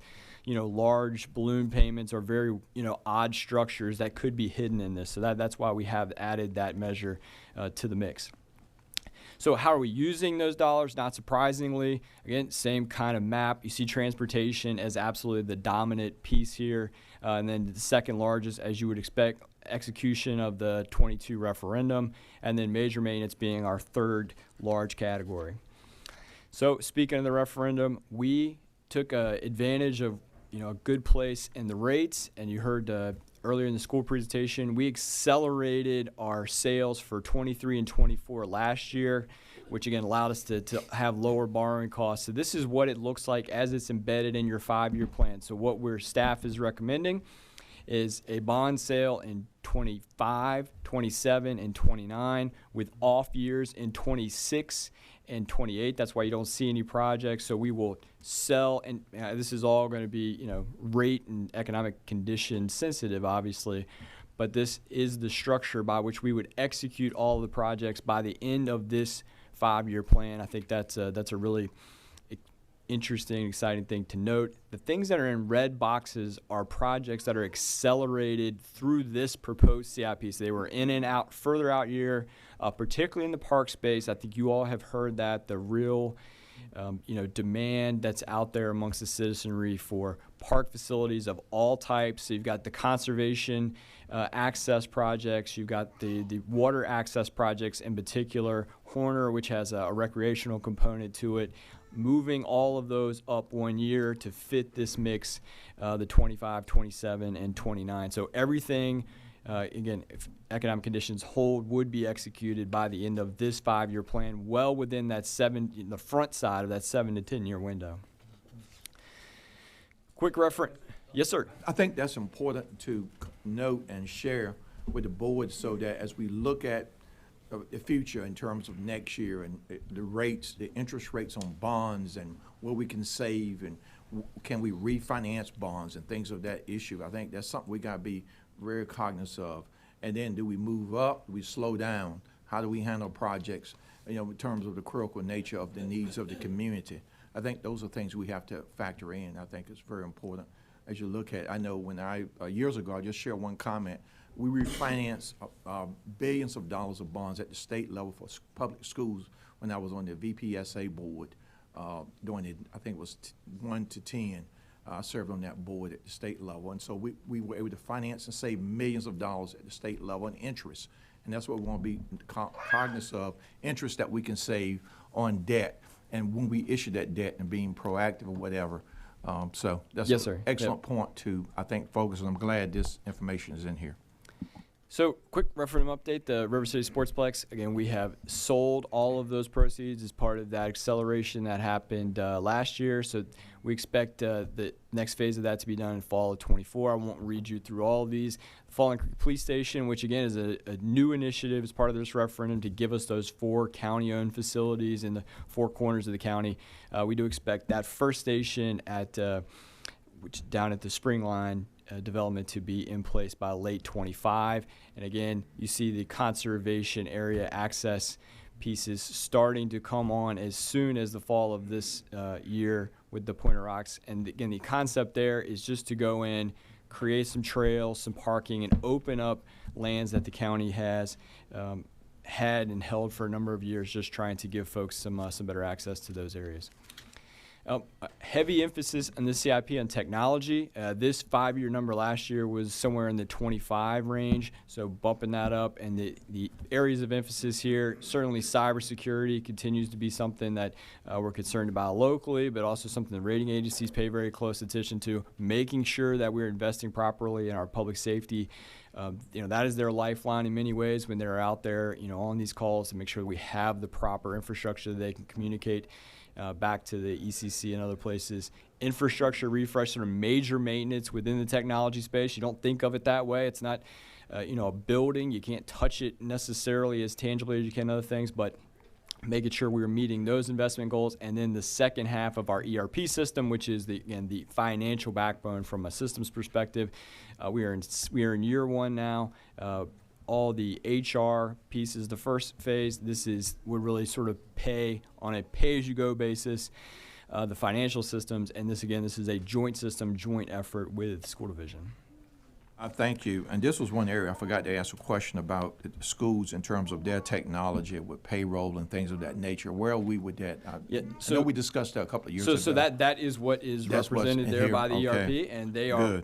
large balloon payments or very, odd structures that could be hidden in this. So that's why we have added that measure to the mix. So how are we using those dollars? Not surprisingly, again, same kind of map. You see transportation as absolutely the dominant piece here. And then the second largest, as you would expect, execution of the 22 referendum. And then major maintenance being our third large category. So speaking of the referendum, we took advantage of a good place in the rates, and you heard earlier in the school presentation, we accelerated our sales for 23 and 24 last year, which again allowed us to have lower borrowing costs. So this is what it looks like as it's embedded in your 5-year plan. So what staff is recommending is a bond sale in 25, 27, and 29 with off years in 26 and 28. That's why you don't see any projects. So we will sell, and this is all going to be, rate and economic condition sensitive, obviously. But this is the structure by which we would execute all of the projects by the end of this 5-year plan. I think that's a really interesting, exciting thing to note. The things that are in red boxes are projects that are accelerated through this proposed CIP. So they were in and out, further out year, particularly in the park space. I think you all have heard that, the real demand that's out there amongst the citizenry for park facilities of all types. So you've got the conservation access projects, you've got the water access projects in particular, Horner, which has a recreational component to it, moving all of those up 1 year to fit this mix, the 25, 27, and 29. So everything, again, if economic conditions hold, would be executed by the end of this 5-year plan, well within that the front side of that 7 to 10 year window. Quick reference. Yes, sir. I think that's important to note and share with the board so that as we look at the future in terms of next year and the rates, the interest rates on bonds and what we can save and can we refinance bonds and things of that issue. I think that's something we got to be very cognizant of. And then do we move up? Do we slow down? How do we handle projects, in terms of the critical nature of the needs of the community? I think those are things we have to factor in. I think it's very important as you look at. I know when years ago, I just share one comment. We refinanced billions of dollars of bonds at the state level for public schools when I was on the VPSA board. during it, I think it was 1 to 10. I served on that board at the state level, and so we were able to finance and save millions of dollars at the state level in interest. And that's what we want to be cognizant of, interest that we can save on debt, and when we issue that debt and being proactive or whatever. So that's Yes, an sir. excellent point to, I think, focus on. I'm glad this information is in here. So, quick referendum update, the River City Sportsplex, again, we have sold all of those proceeds as part of that acceleration that happened last year. So we expect the next phase of that to be done in fall of '24. I won't read you through all of these. Falling Creek Police Station, which again is a new initiative as part of this referendum to give us those 4 county-owned facilities in the 4 corners of the county. We do expect that first station at which down at the Spring Line development to be in place by late '25. And again, you see the conservation area access pieces starting to come on as soon as the fall of this year with the Pointer Rocks. And again, the concept there is just to go in, create some trails, some parking, and open up lands that the county has had and held for a number of years, just trying to give folks some better access to those areas. Heavy emphasis on the CIP on technology. This 5-year number last year was somewhere in the 25 range, so bumping that up. And the areas of emphasis here, certainly cybersecurity continues to be something that we're concerned about locally, but also something the rating agencies pay very close attention to, making sure that we're investing properly in our public safety. That is their lifeline in many ways when they're out there, on these calls to make sure that we have the proper infrastructure that they can communicate back to the ECC and other places. Infrastructure refresh, sort of major maintenance within the technology space. You don't think of it that way. It's not, a building. You can't touch it necessarily as tangibly as you can other things, but making sure we're meeting those investment goals. And then the second half of our ERP system, which is the financial backbone from a systems perspective. We are in year 1 now. All the HR pieces, the first phase, would really sort of pay on a pay-as-you-go basis, the financial systems, and this is a joint system, joint effort with the school division. Thank you. And this was one area I forgot to ask a question about the schools in terms of their technology with payroll and things of that nature. Where are we with that? I know we discussed that a couple of years ago. So that is what is represented there by the ERP, and they are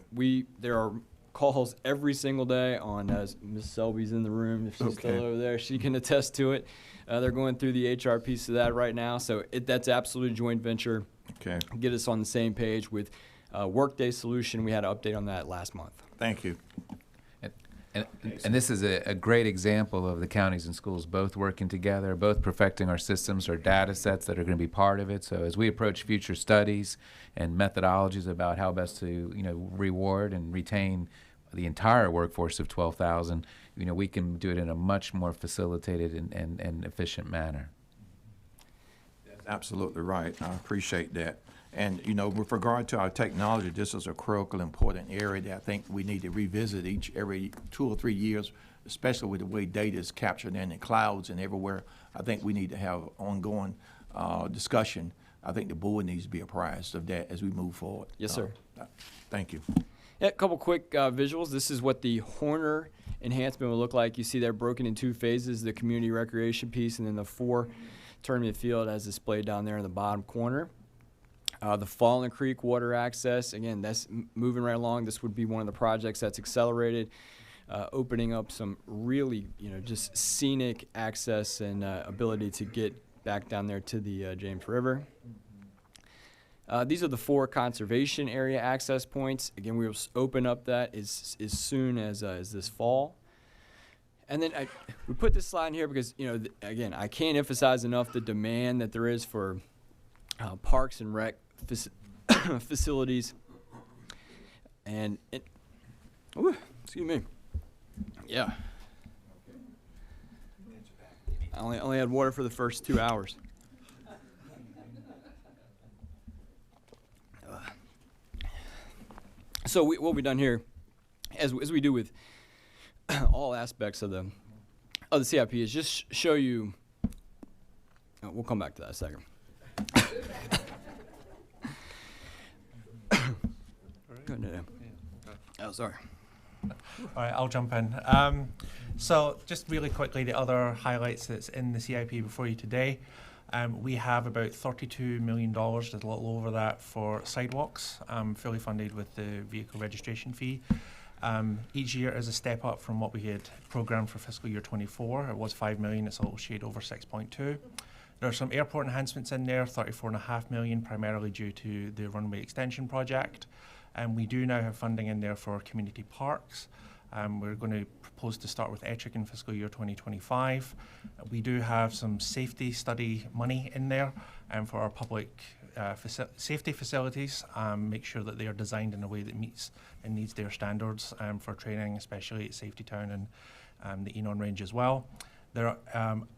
there are calls every single day on, as Ms. Selby's in the room, if she's still over there, she can attest to it. They're going through the HR piece of that right now, so that's absolutely a joint venture. Okay. Get us on the same page with Workday Solution. We had an update on that last month. Thank you. And this is a great example of the counties and schools both working together, both perfecting our systems, our data sets that are going to be part of it. So as we approach future studies and methodologies about how best to, reward and retain the entire workforce of 12,000, we can do it in a much more facilitated and efficient manner. That's absolutely right. I appreciate that. And, with regard to our technology, this is a critical, important area that I think we need to revisit every 2 or 3 years, especially with the way data is captured in the clouds and everywhere. I think we need to have ongoing discussion. I think the board needs to be apprised of that as we move forward. Yes, sir. Thank you. Yeah, a couple quick visuals. This is what the Horner enhancement will look like. You see they're broken in 2 phases, the community recreation piece and then the 4 tournament field as displayed down there in the bottom corner. The Fallen Creek water access, again, that's moving right along. This would be one of the projects that's accelerated, opening up some really, just scenic access and ability to get back down there to the James River. These are the 4 conservation area access points. Again, we will open up that as soon as this fall. And then we put this slide in here because, again, I can't emphasize enough the demand that there is for parks and rec facilities. And excuse me. Yeah. I only had water for the first 2 hours. So what we've done here, as we do with all aspects of the CIP, is just show you. We'll come back to that in a second. Oh, sorry. All right, I'll jump in. So just really quickly, the other highlights that's in the CIP before you today. We have about $32 million, just a little over that, for sidewalks, fully funded with the vehicle registration fee. Each year is a step up from what we had programmed for fiscal year 24. It was 5 million, it's a little shade over 6.2. There are some airport enhancements in there, 34.5 million, primarily due to the runway extension project. And we do now have funding in there for community parks. We're going to propose to start with Ettrick in fiscal year 2025. We do have some safety study money in there for our public safety facilities, make sure that they are designed in a way that meets and needs their standards for training, especially at Safety Town and the Enon range as well. There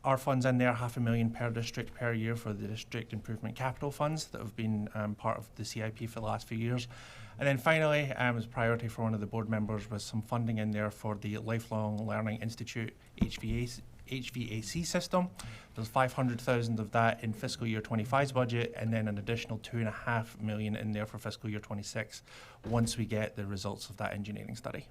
are funds in there, $500,000 per district per year for the district improvement capital funds that have been part of the CIP for the last few years. And then finally, as a priority for one of the board members, was some funding in there for the Lifelong Learning Institute HVAC system. There's 500,000 of that in fiscal year 25's budget, and then an additional 2.5 million in there for fiscal year 26 once we get the results of that engineering study.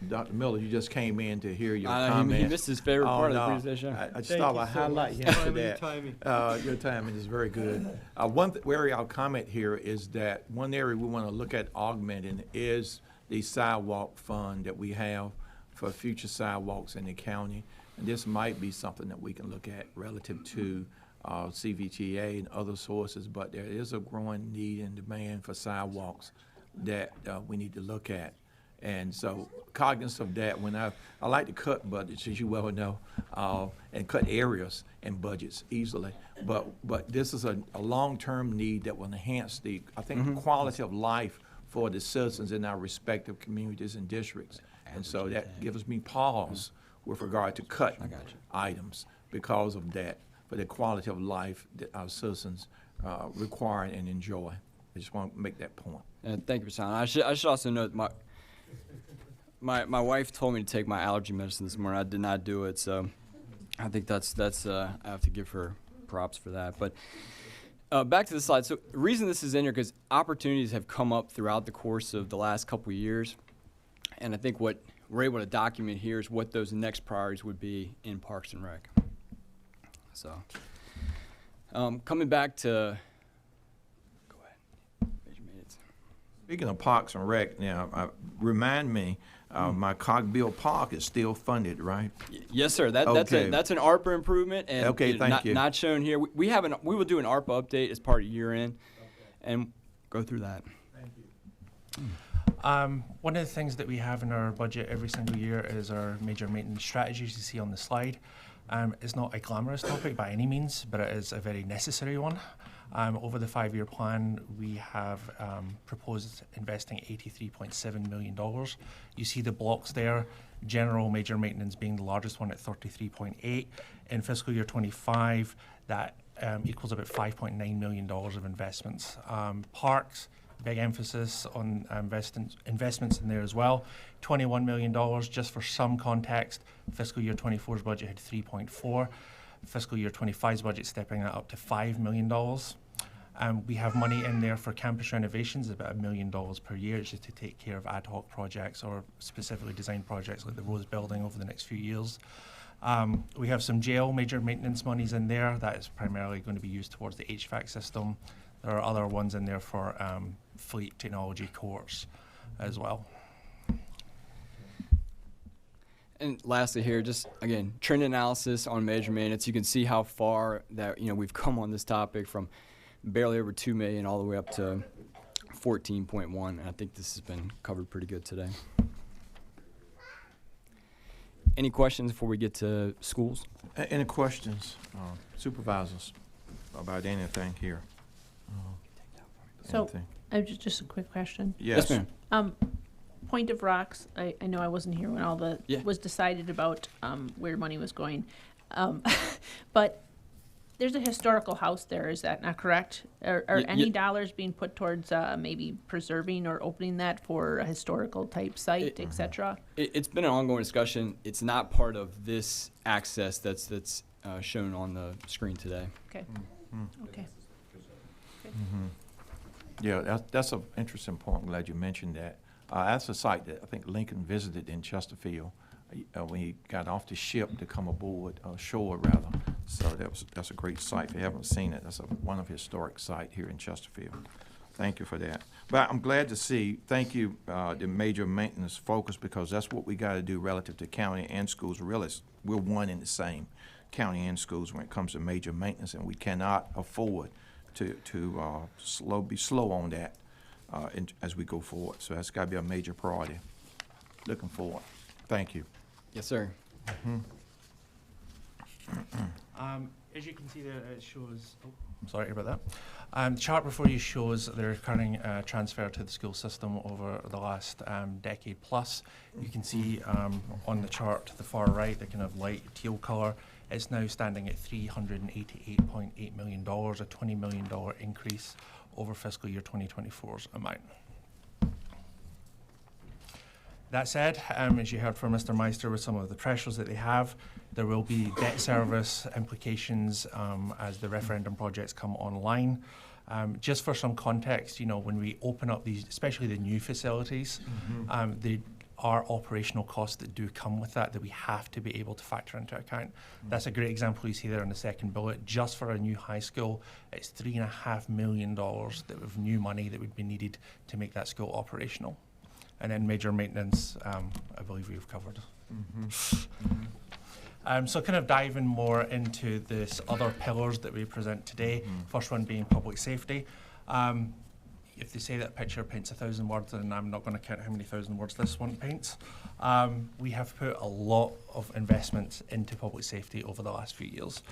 Dr. Miller, you just came in to hear your He comments. missed his favorite part of the presentation. I just thought I'd highlight him for that. Your timing is very good. One area I'll comment here is that one area we want to look at augmenting is the sidewalk fund that we have for future sidewalks in the county. And this might be something that we can look at relative to CVTA and other sources, but there is a growing need and demand for sidewalks that we need to look at. And so, cognizant of that, when I like to cut budgets, as you well know, and cut areas and budgets easily. But this is a long-term need that will enhance the quality of life for the citizens in our respective communities and districts. And so that gives me pause with regard to cut items because of that, for the quality of life that our citizens require and enjoy. I just want to make that point. Thank you for saying. I should also note my wife told me to take my allergy medicine this morning. I did not do it, so I think that's I have to give her props for that. But back to the slide. So the reason this is in here because opportunities have come up throughout the course of the last couple of years, and I think what we're able to document here is what those next priorities would be in Parks and Rec. So coming back to. Speaking of Parks and Rec, now, remind me, my Cogbill Park is still funded, right? Yes, sir. That's an ARPA improvement, and thank you. Not shown here. We will do an ARPA update as part of year end, and go through that. Thank you. One of the things that we have in our budget every single year is our major maintenance strategies you see on the slide. It's not a glamorous topic by any means, but it is a very necessary one. Over the 5-year plan, we have proposed investing $83.7 million. You see the blocks there, general major maintenance being the largest one at 33.8. In fiscal year 25, that equals about $5.9 million of investments. Parks, big emphasis on investments in there as well. $21 million, just for some context, fiscal year 24's budget had 3.4. Fiscal year 25's budget stepping that up to $5 million. We have money in there for campus renovations, about $1 million per year, just to take care of ad hoc projects or specifically designed projects like the Rose Building over the next few years. We have some jail major maintenance monies in there. That is primarily going to be used towards the HVAC system. There are other ones in there for fleet technology courts as well. And lastly here, just again, trend analysis on major maintenance. You can see how far that we've come on this topic from barely over 2 million all the way up to 14.1. And I think this has been covered pretty good today. Any questions before we get to schools? Any questions, supervisors, about anything here? So, just a quick question. Yes, ma'am. Point of Rocks, I know I wasn't here when all was decided about where money was going. But there's a historical house there, is that not correct? Are any dollars being put towards maybe preserving or opening that for a historical type site, et cetera? It's been an ongoing discussion. It's not part of this access that's shown on the screen today. Okay. Okay. Yeah, that's an interesting point. I'm glad you mentioned that. That's a site that I think Lincoln visited in Chesterfield when he got off the ship to come aboard, shore rather. So that's a great site. If you haven't seen it, that's one of the historic site here in Chesterfield. Thank you for that. But I'm glad to see, thank you, the major maintenance focus, because that's what we got to do relative to county and schools. Really, we're one and the same, county and schools, when it comes to major maintenance, and we cannot afford to be slow on that as we go forward. So that's got to be a major priority. Looking forward. Thank you. Yes, sir. As you can see there, it shows, oh, I'm sorry about that. The chart before you shows the recurring transfer to the school system over the last decade plus. You can see on the chart to the far right, the kind of light teal colour, it's now standing at $388.8 million, a $20 million increase over fiscal year 2024's amount. That said, as you heard from Mr. Meister with some of the pressures that they have, there will be debt service implications as the referendum projects come online. Just for some context, you know, when we open up these, especially the new facilities, there are operational costs that do come with that we have to be able to factor into account. That's a great example you see there in the second bullet. Just for a new high school, it's $3.5 million of new money that would be needed to make that school operational. And then major maintenance, I believe we've covered. So kind of diving more into this other pillars that we present today, first one being public safety. If they say that picture paints 1,000 words, then I'm not going to count how many thousand words this one paints. We have put a lot of investments into public safety over the last few years.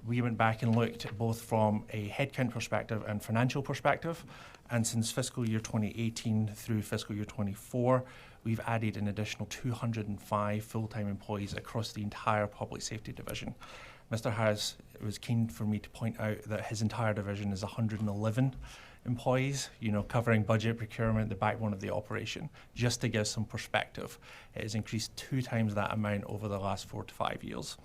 We went back and looked both from a headcount perspective and financial perspective. And since fiscal year 2018 through fiscal year 24, we've added an additional 205 full-time employees across the entire public safety division. Mr. Harris was keen for me to point out that his entire division is 111 employees, you know, covering budget, procurement, the backbone of the operation. Just to give some perspective, it has increased 2 times that amount over the last 4 to 5 years.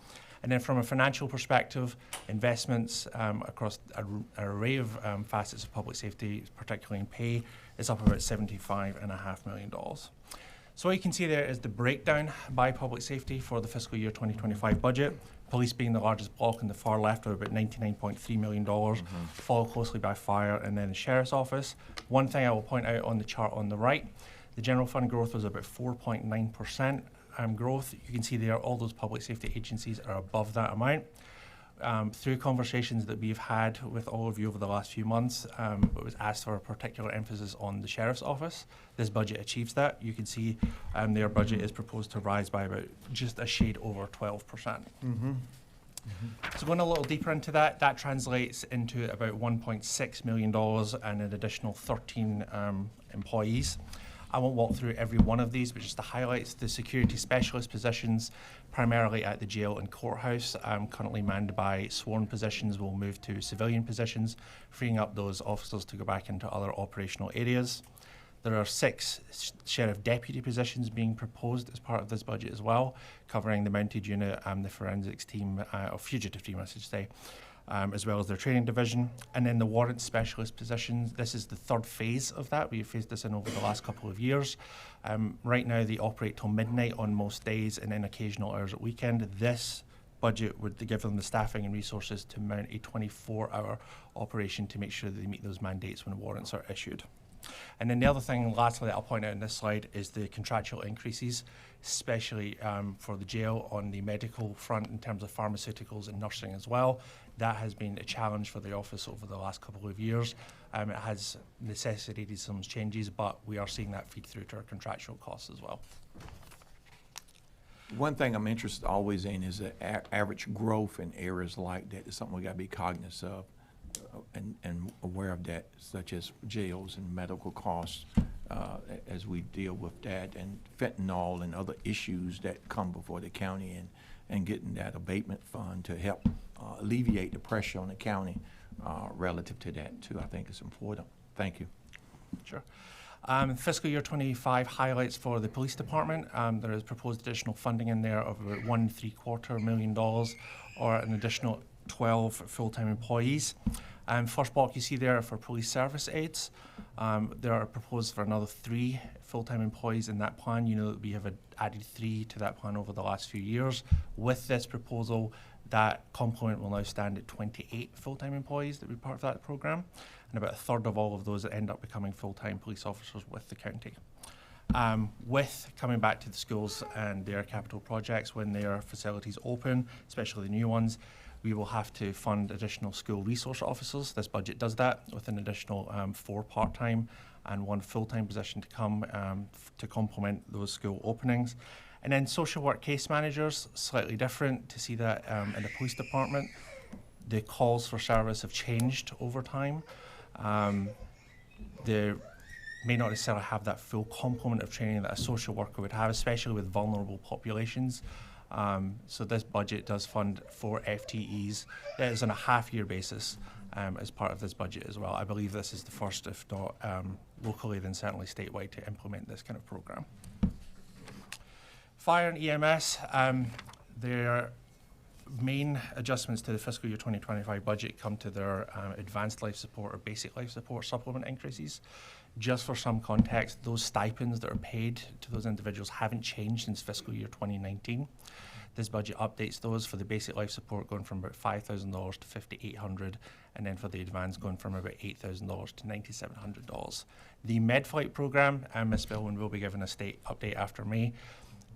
And then from a financial perspective, investments across an array of facets of public safety, particularly in pay, is up about $75.5 million. So what you can see there is the breakdown by public safety for the fiscal year 2025 budget. Police being the largest block in the far left of about $99.3 million, followed closely by fire and then the sheriff's office. One thing I will point out on the chart on the right, the general fund growth was about 4.9%. Growth. You can see there all those public safety agencies are above that amount. Through conversations that we've had with all of you over the last few months, it was asked for a particular emphasis on the sheriff's office. This budget achieves that. You can see their budget is proposed to rise by about just a shade over 12%. So going a little deeper into that, that translates into about $1.6 million and an additional 13 employees. I won't walk through every one of these, but just to highlight the security specialist positions, primarily at the jail and courthouse, currently manned by sworn positions, will move to civilian positions, freeing up those officers to go back into other operational areas. There are 6 sheriff deputy positions being proposed as part of this budget as well, covering the mounted unit and the forensics team, or fugitive team, I should say, as well as their training division. And then the warrant specialist positions, this is the 3rd phase of that. We've phased this in over the last couple of years. Right now they operate till midnight on most days and then occasional hours at weekend. This budget would give them the staffing and resources to mount a 24-hour operation to make sure that they meet those mandates when warrants are issued. And then the other thing, lastly, that I'll point out in this slide is the contractual increases, especially for the jail on the medical front in terms of pharmaceuticals and nursing as well. That has been a challenge for the office over the last couple of years. It has necessitated some changes, but we are seeing that feed through to our contractual costs as well. One thing I'm interested always in is the average growth in areas like that. It's something we got to be cognizant of and aware of that, such as jails and medical costs as we deal with that, and fentanyl and other issues that come before the county, and getting that abatement fund to help alleviate the pressure on the county relative to that too. I think it's important. Thank you. Sure. Fiscal year 25 highlights for the police department. There is proposed additional funding in there of about $1.75 million, or an additional 12 full-time employees. First block you see there for police service aides. There are proposed for another 3 full-time employees in that plan. You know that we have added 3 to that plan over the last few years. With this proposal, That complement will now stand at 28 full-time employees that will be part of that program, and about a third of all of those that end up becoming full-time police officers with the county. With coming back to the schools and their capital projects, when their facilities open, especially the new ones, we will have to fund additional school resource officers. This budget does that with an additional 4 part-time and 1 full-time position to come to complement those school openings. And then social work case managers, slightly different to see that in the police department. The calls for service have changed over time. They may not necessarily have that full complement of training that a social worker would have, especially with vulnerable populations. So this budget does fund 4 FTEs. It is on a half-year basis as part of this budget as well. I believe this is the first, if not locally, then certainly statewide, to implement this kind of program. Fire and EMS, their main adjustments to the fiscal year 2025 budget come to their advanced life support or basic life support supplement increases. Just for some context, those stipends that are paid to those individuals haven't changed since fiscal year 2019. This budget updates those for the basic life support going from about $5,000 to $5,800, and then for the advanced going from about $8,000 to $9,700. The MedFlight program, and Ms. Spillman will be given a state update after May.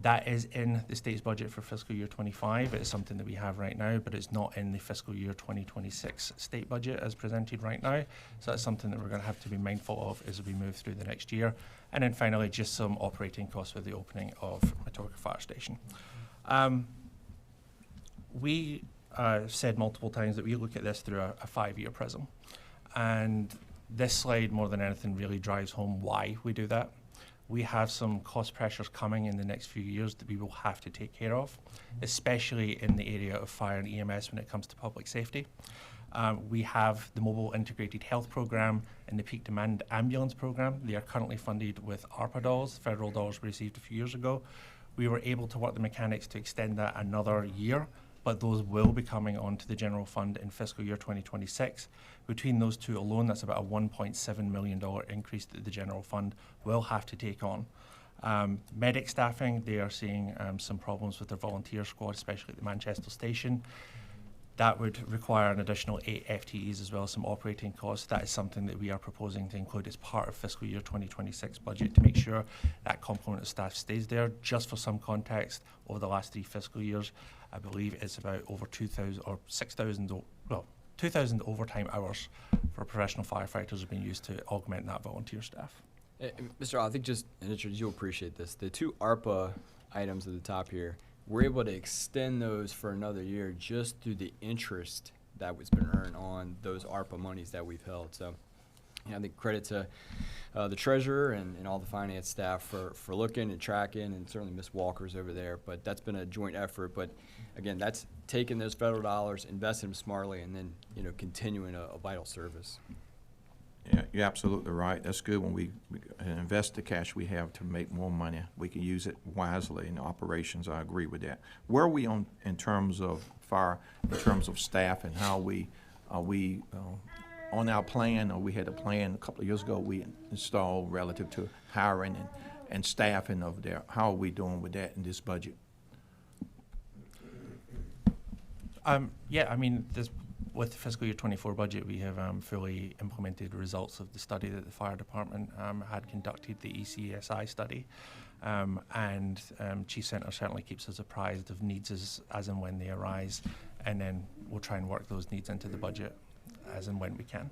That is in the state's budget for fiscal year 25. It is something that we have right now, but it's not in the fiscal year 2026 state budget as presented right now. So that's something that we're going to have to be mindful of as we move through the next year. And then finally, just some operating costs with the opening of Matoaka Fire Station. We said multiple times that we look at this through a 5-year prism. And this slide, more than anything, really drives home why we do that. We have some cost pressures coming in the next few years that we will have to take care of, especially in the area of fire and EMS when it comes to public safety. We have the Mobile Integrated Health Program and the Peak Demand Ambulance Program. They are currently funded with ARPA dollars, federal dollars we received a few years ago. We were able to work the mechanics to extend that another year, but those will be coming onto the general fund in fiscal year 2026. Between those two alone, that's about a $1.7 million increase that the general fund will have to take on. Medic staffing, they are seeing some problems with their volunteer squad, especially at the Manchester station. That would require an additional 8 FTEs as well as some operating costs. That is something that we are proposing to include as part of fiscal year 2026 budget to make sure that complement of staff stays there. Just for some context, over the last 3 fiscal years, I believe it's about over 2,000 or 6,000, well, 2,000 overtime hours for professional firefighters have been used to augment that volunteer staff. Mr. I think just, and Richard, you'll appreciate this, the 2 ARPA items at the top here, we're able to extend those for another year just through the interest that was been earned on those ARPA monies that we've held. So I think credit to the treasurer and all the finance staff for looking and tracking, and certainly Ms. Walker's over there. But that's been a joint effort. But again, that's taking those federal dollars, investing them smartly, and then continuing a vital service. Yeah, you're absolutely right. That's good when we invest the cash we have to make more money. We can use it wisely in operations. I agree with that. Where are we on in terms of fire, in terms of staff, and how are we on our plan? Or we had a plan a couple of years ago we installed relative to hiring and staffing over there. How are we doing with that in this budget? Yeah, I mean, with the fiscal year 24 budget, we have fully implemented the results of the study that the fire department had conducted, the ECSI study. And Chief Center certainly keeps us apprised of needs as and when they arise. And then we'll try and work those needs into the budget as and when we can.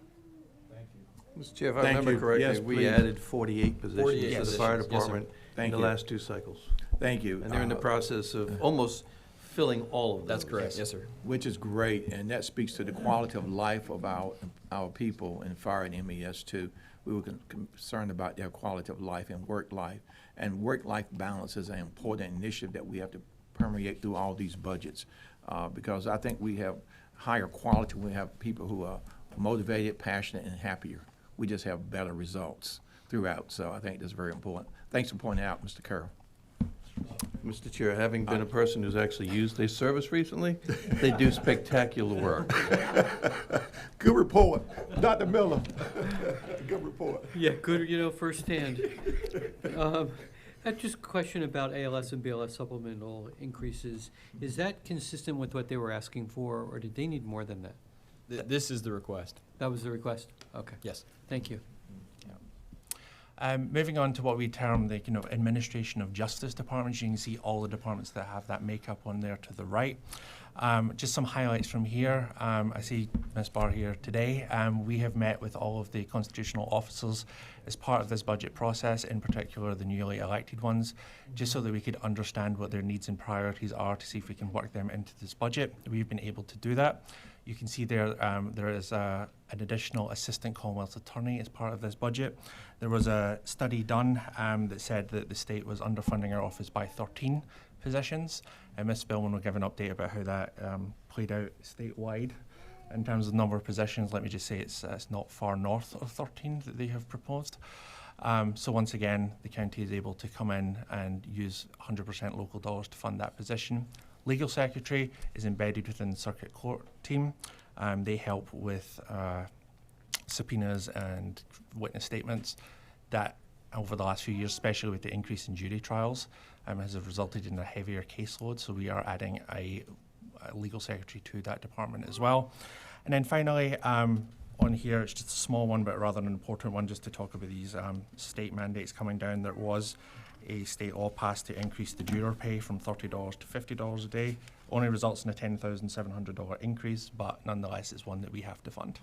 Thank you. Mr. Chair, if I Thank remember you. correctly, Yes, we please. added 48 positions 48 to the positions. fire Yes, sir. department in Thank the you. last 2 cycles. Thank you. And they're in the process of almost filling all of those. That's correct. Yes, sir. Which is great, and that speaks to the quality of life of our people in fire and MES too. We were concerned about their quality of life and work life balance is an important initiative that we have to permeate through all these budgets, because I think we have higher quality when we have people who are motivated, passionate, and happier. We just have better results throughout, so I think that's very important. Thanks for pointing out, Mr. Carroll. Mr. Chair, having been a person who's actually used their service recently, they do spectacular work. Good report, Dr. Miller. Good report. Yeah, good, firsthand. Just a question about ALS and BLS supplemental increases. Is that consistent with what they were asking for, or did they need more than that? This is the request. That was the request? Okay, Yes. thank you. Moving on to what we term the administration of justice departments, you can see all the departments that have that makeup on there to the right. Just some highlights from here. I see Ms. Barr here today. We have met with all of the constitutional officers as part of this budget process, in particular the newly elected ones, just so that we could understand what their needs and priorities are to see if we can work them into this budget. We've been able to do that. You can see there there is an additional assistant Commonwealth attorney as part of this budget. There was a study done that said that the state was underfunding our office by 13 positions, and Ms. Spillman will give an update about how that played out statewide. In terms of number of positions, let me just say it's not far north of 13 that they have proposed. So once again, the county is able to come in and use 100% local dollars to fund that position. Legal secretary is embedded within the circuit court team. They help with subpoenas and witness statements that over the last few years, especially with the increase in jury trials, has resulted in a heavier caseload. So we are adding a legal secretary to that department as well. And then finally, on here, it's just a small one, but rather an important one, just to talk about these state mandates coming down. There was a state law passed to increase the juror pay from $30 to $50 a day. Only results in a $10,700 increase, but nonetheless it's one that we have to fund.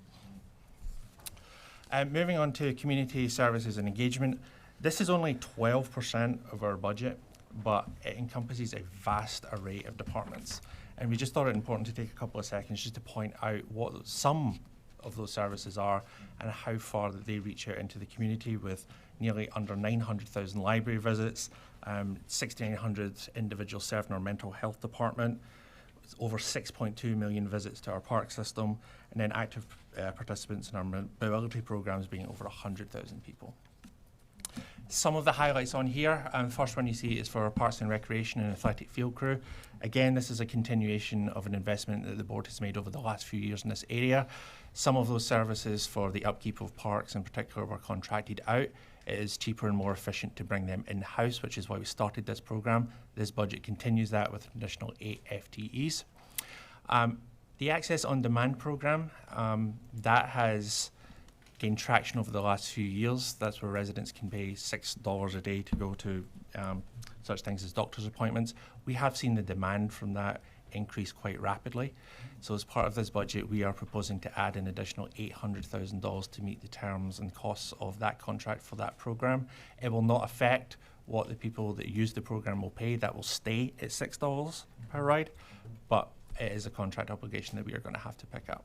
Moving on to community services and engagement. This is only 12% of our budget, but it encompasses a vast array of departments. And we just thought it important to take a couple of seconds just to point out what some of those services are and how far that they reach out into the community, with nearly under 900,000 library visits, 6,900 individuals served in our mental health department, over 6.2 million visits to our park system, and then active participants in our mobility programs being over 100,000 people. Some of the highlights on here, the first one you see is for our Parks and Recreation and Athletic Field Crew. Again, this is a continuation of an investment that the board has made over the last few years in this area. Some of those services for the upkeep of parks in particular were contracted out. It is cheaper and more efficient to bring them in-house, which is why we started this program. This budget continues that with an additional 8 FTEs. The Access on Demand program, that has gained traction over the last few years. That's where residents can pay $6 a day to go to such things as doctor's appointments. We have seen the demand from that increase quite rapidly. So as part of this budget, we are proposing to add an additional $800,000 to meet the terms and costs of that contract for that program. It will not affect what the people that use the program will pay. That will stay at $6 per ride, but it is a contract obligation that we are going to have to pick up.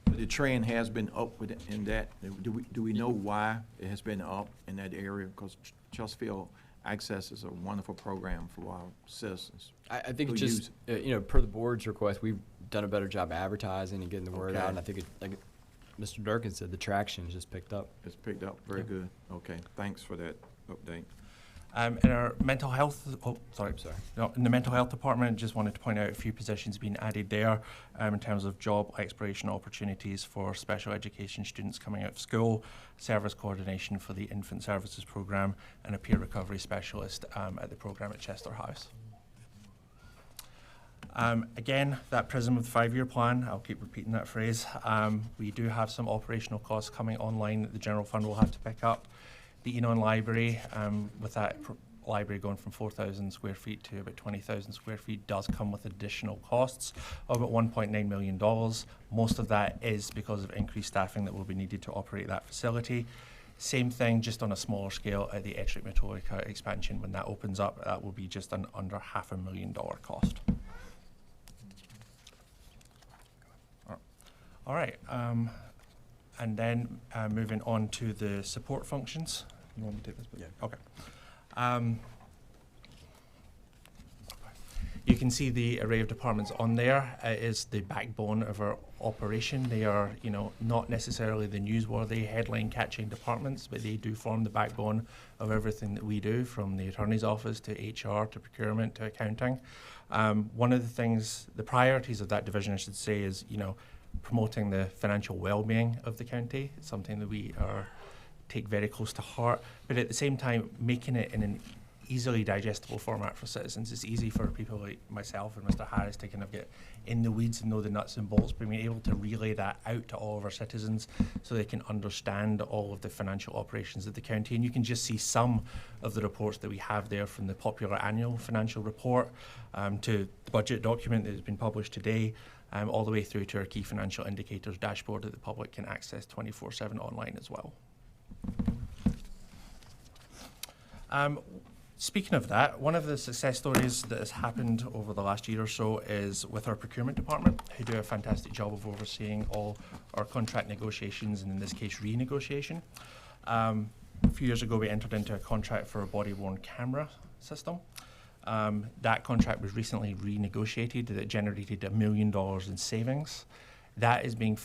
The trend has been up in that. Do we know why it has been up in that area? Because Chesterfield Access is a wonderful program for our citizens. I think who it's just, per the board's request, we've done a better job advertising and getting the word Okay. out. And I think, like Mr. Durkin said, the traction has just picked up. It's picked up very good. Okay, thanks for that update. In our mental health, Sorry. in the mental health department, just wanted to point out a few positions being added there in terms of job exploration opportunities for special education students coming out of school, service coordination for the infant services program, and a peer recovery specialist at the program at Chester House. Again, that prism of the 5-year plan, I'll keep repeating that phrase. We do have some operational costs coming online that the general fund will have to pick up. The Enon Library, with that library going from 4,000 square feet to about 20,000 square feet, does come with additional costs of about $1.9 million. Most of that is because of increased staffing that will be needed to operate that facility. Same thing, just on a smaller scale at the Ettrick Metoica expansion. When that opens up, that will be just an under $500,000 cost. All right. And then moving on to the support functions. You want me to take this? Yeah. Okay. You can see the array of departments on there. It is the backbone of our operation. They are, not necessarily the newsworthy headline-catching departments, but they do form the backbone of everything that we do, from the attorney's office to HR to procurement to accounting. One of the things, the priorities of that division, I should say, is, promoting the financial well-being of the county. It's something that we take very close to heart, but at the same time making it in an easily digestible format for citizens. It's easy for people like myself and Mr. Harris to kind of get in the weeds and know the nuts and bolts, but being able to relay that out to all of our citizens so they can understand all of the financial operations of the county. And you can just see some of the reports that we have there, from the popular annual financial report to the budget document that has been published today, all the way through to our key financial indicators dashboard that the public can access 24/7 online as well. Speaking of that, one of the success stories that has happened over the last year or so is with our procurement department, who do a fantastic job of overseeing all our contract negotiations, and in this case, renegotiation. A few years ago, we entered into a contract for a body-worn camera system. That contract was recently renegotiated. That generated $1 million in savings. That is being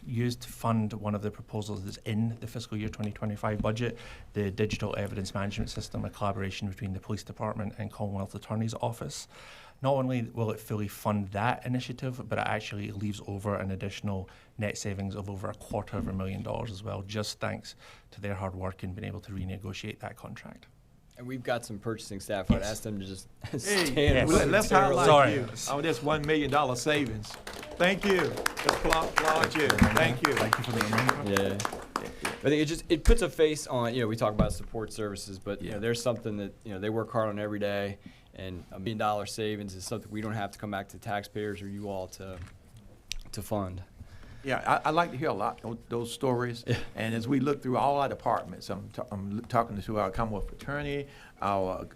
used to fund one of the proposals that's in the fiscal year 2025 budget, the digital evidence management system, a collaboration between the police department and Commonwealth Attorney's Office. Not only will it fully fund that initiative, but it actually leaves over an additional net savings of over $250,000 as well, just thanks to their hard work in being able to renegotiate that contract. And we've got some purchasing staff. I'd ask them to just stand yes. Let's momentarily. highlight you on this $1 million savings. Thank you. Let's applaud you. Thank you. Thank you for the reminder. Yeah. I think it puts a face on, we talk about support services, but there's something that, they work hard on every day, and $1 million savings is something we don't have to come back to taxpayers or you all to fund. Yeah, I like to hear a lot of those stories. Yeah. And as we look through all our departments, I'm talking to our Commonwealth Attorney, our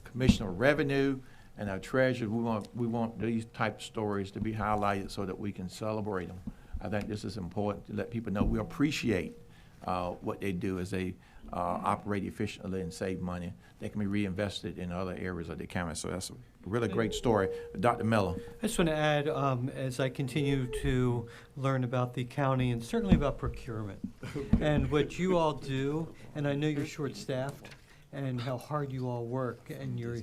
Commissioner of Revenue, and our Treasurer. We want these type of stories to be highlighted so that we can celebrate them. I think this is important to let people know we appreciate what they do as they operate efficiently and save money. They can be reinvested in other areas of the county. So that's a really great story. Dr. Miller. I just want to add, as I continue to learn about the county and certainly about procurement and what you all do, and I know you're short-staffed, and how hard you all work, and your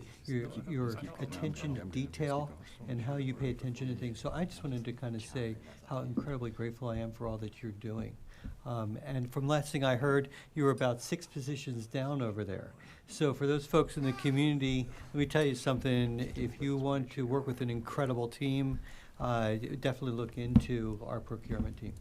attention to detail and how you pay attention to things. So I just wanted to kind of say how incredibly grateful I am for all that you're doing. And from last thing I heard, you were about 6 positions down over there. So for those folks in the community, let me tell you something. If you want to work with an incredible team, definitely look into our procurement team.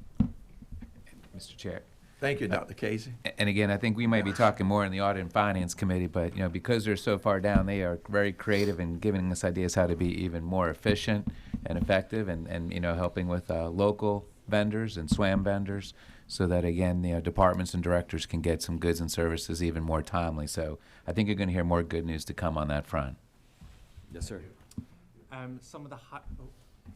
Mr. Chair. Thank you, Dr. Casey. And again, I think we might be talking more in the Audit and Finance Committee, but because they're so far down, they are very creative in giving us ideas how to be even more efficient and effective, and helping with local vendors and SWAM vendors, so that again, departments and directors can get some goods and services even more timely. So I think you're going to hear more good news to come on that front. Yes, sir.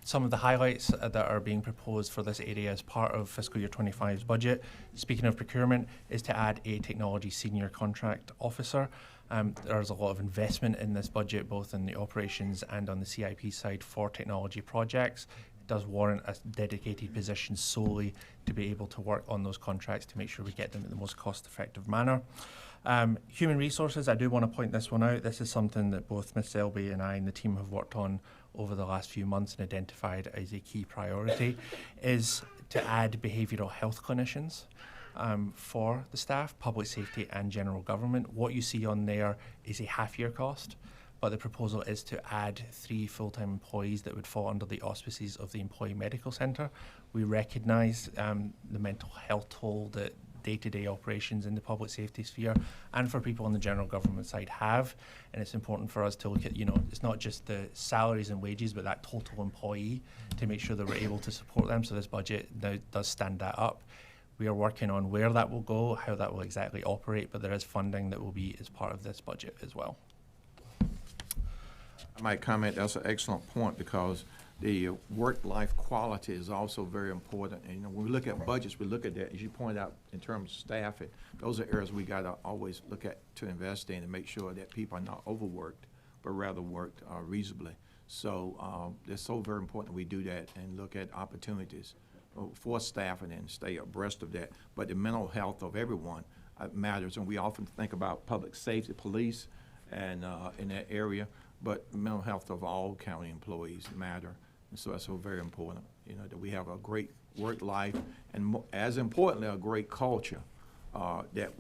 Some of the highlights that are being proposed for this area as part of fiscal year 25's budget, speaking of procurement, is to add a technology senior contract officer. There's a lot of investment in this budget, both in the operations and on the CIP side for technology projects. It does warrant a dedicated position solely to be able to work on those contracts to make sure we get them in the most cost-effective manner. Human resources, I do want to point this one out. This is something that both Ms. Selby and I and the team have worked on over the last few months and identified as a key priority, is to add behavioural health clinicians for the staff, public safety and general government. What you see on there is a half-year cost, but the proposal is to add 3 full-time employees that would fall under the auspices of the Employee Medical Centre. We recognise the mental health toll that day-to-day operations in the public safety sphere and for people on the general government side have, and it's important for us to look at, it's not just the salaries and wages, but that total employee to make sure that we're able to support them. So this budget now does stand that up. We are working on where that will go, how that will exactly operate, but there is funding that will be as part of this budget as well. I might comment, that's an excellent point, because the work-life quality is also very important. And when we look at budgets, we look at that, as you pointed out, in terms of staffing. Those are areas we got to always look at to invest in and make sure that people are not overworked, but rather worked reasonably. So it's so very important that we do that and look at opportunities for staffing and stay abreast of that. But the mental health of everyone matters, and we often think about public safety, police, and in that area, but mental health of all county employees matter. And so that's so very important, that we have a great work life, and as importantly, a great culture that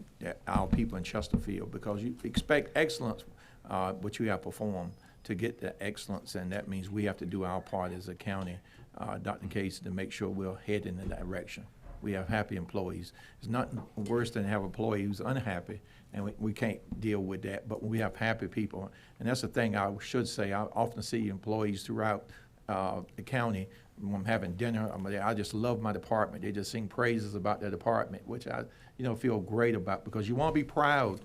our people in Chesterfield, because you expect excellence what you have performed to get the excellence, and that means we have to do our part as a county, Dr. Case, to make sure we're heading in that direction. We have happy employees. It's nothing worse than have an employee who's unhappy, and we can't deal with that, but we have happy people. And that's the thing I should say. I often see employees throughout the county. When I'm having dinner, I just love my department. They just sing praises about their department, which I feel great about, because you want to be proud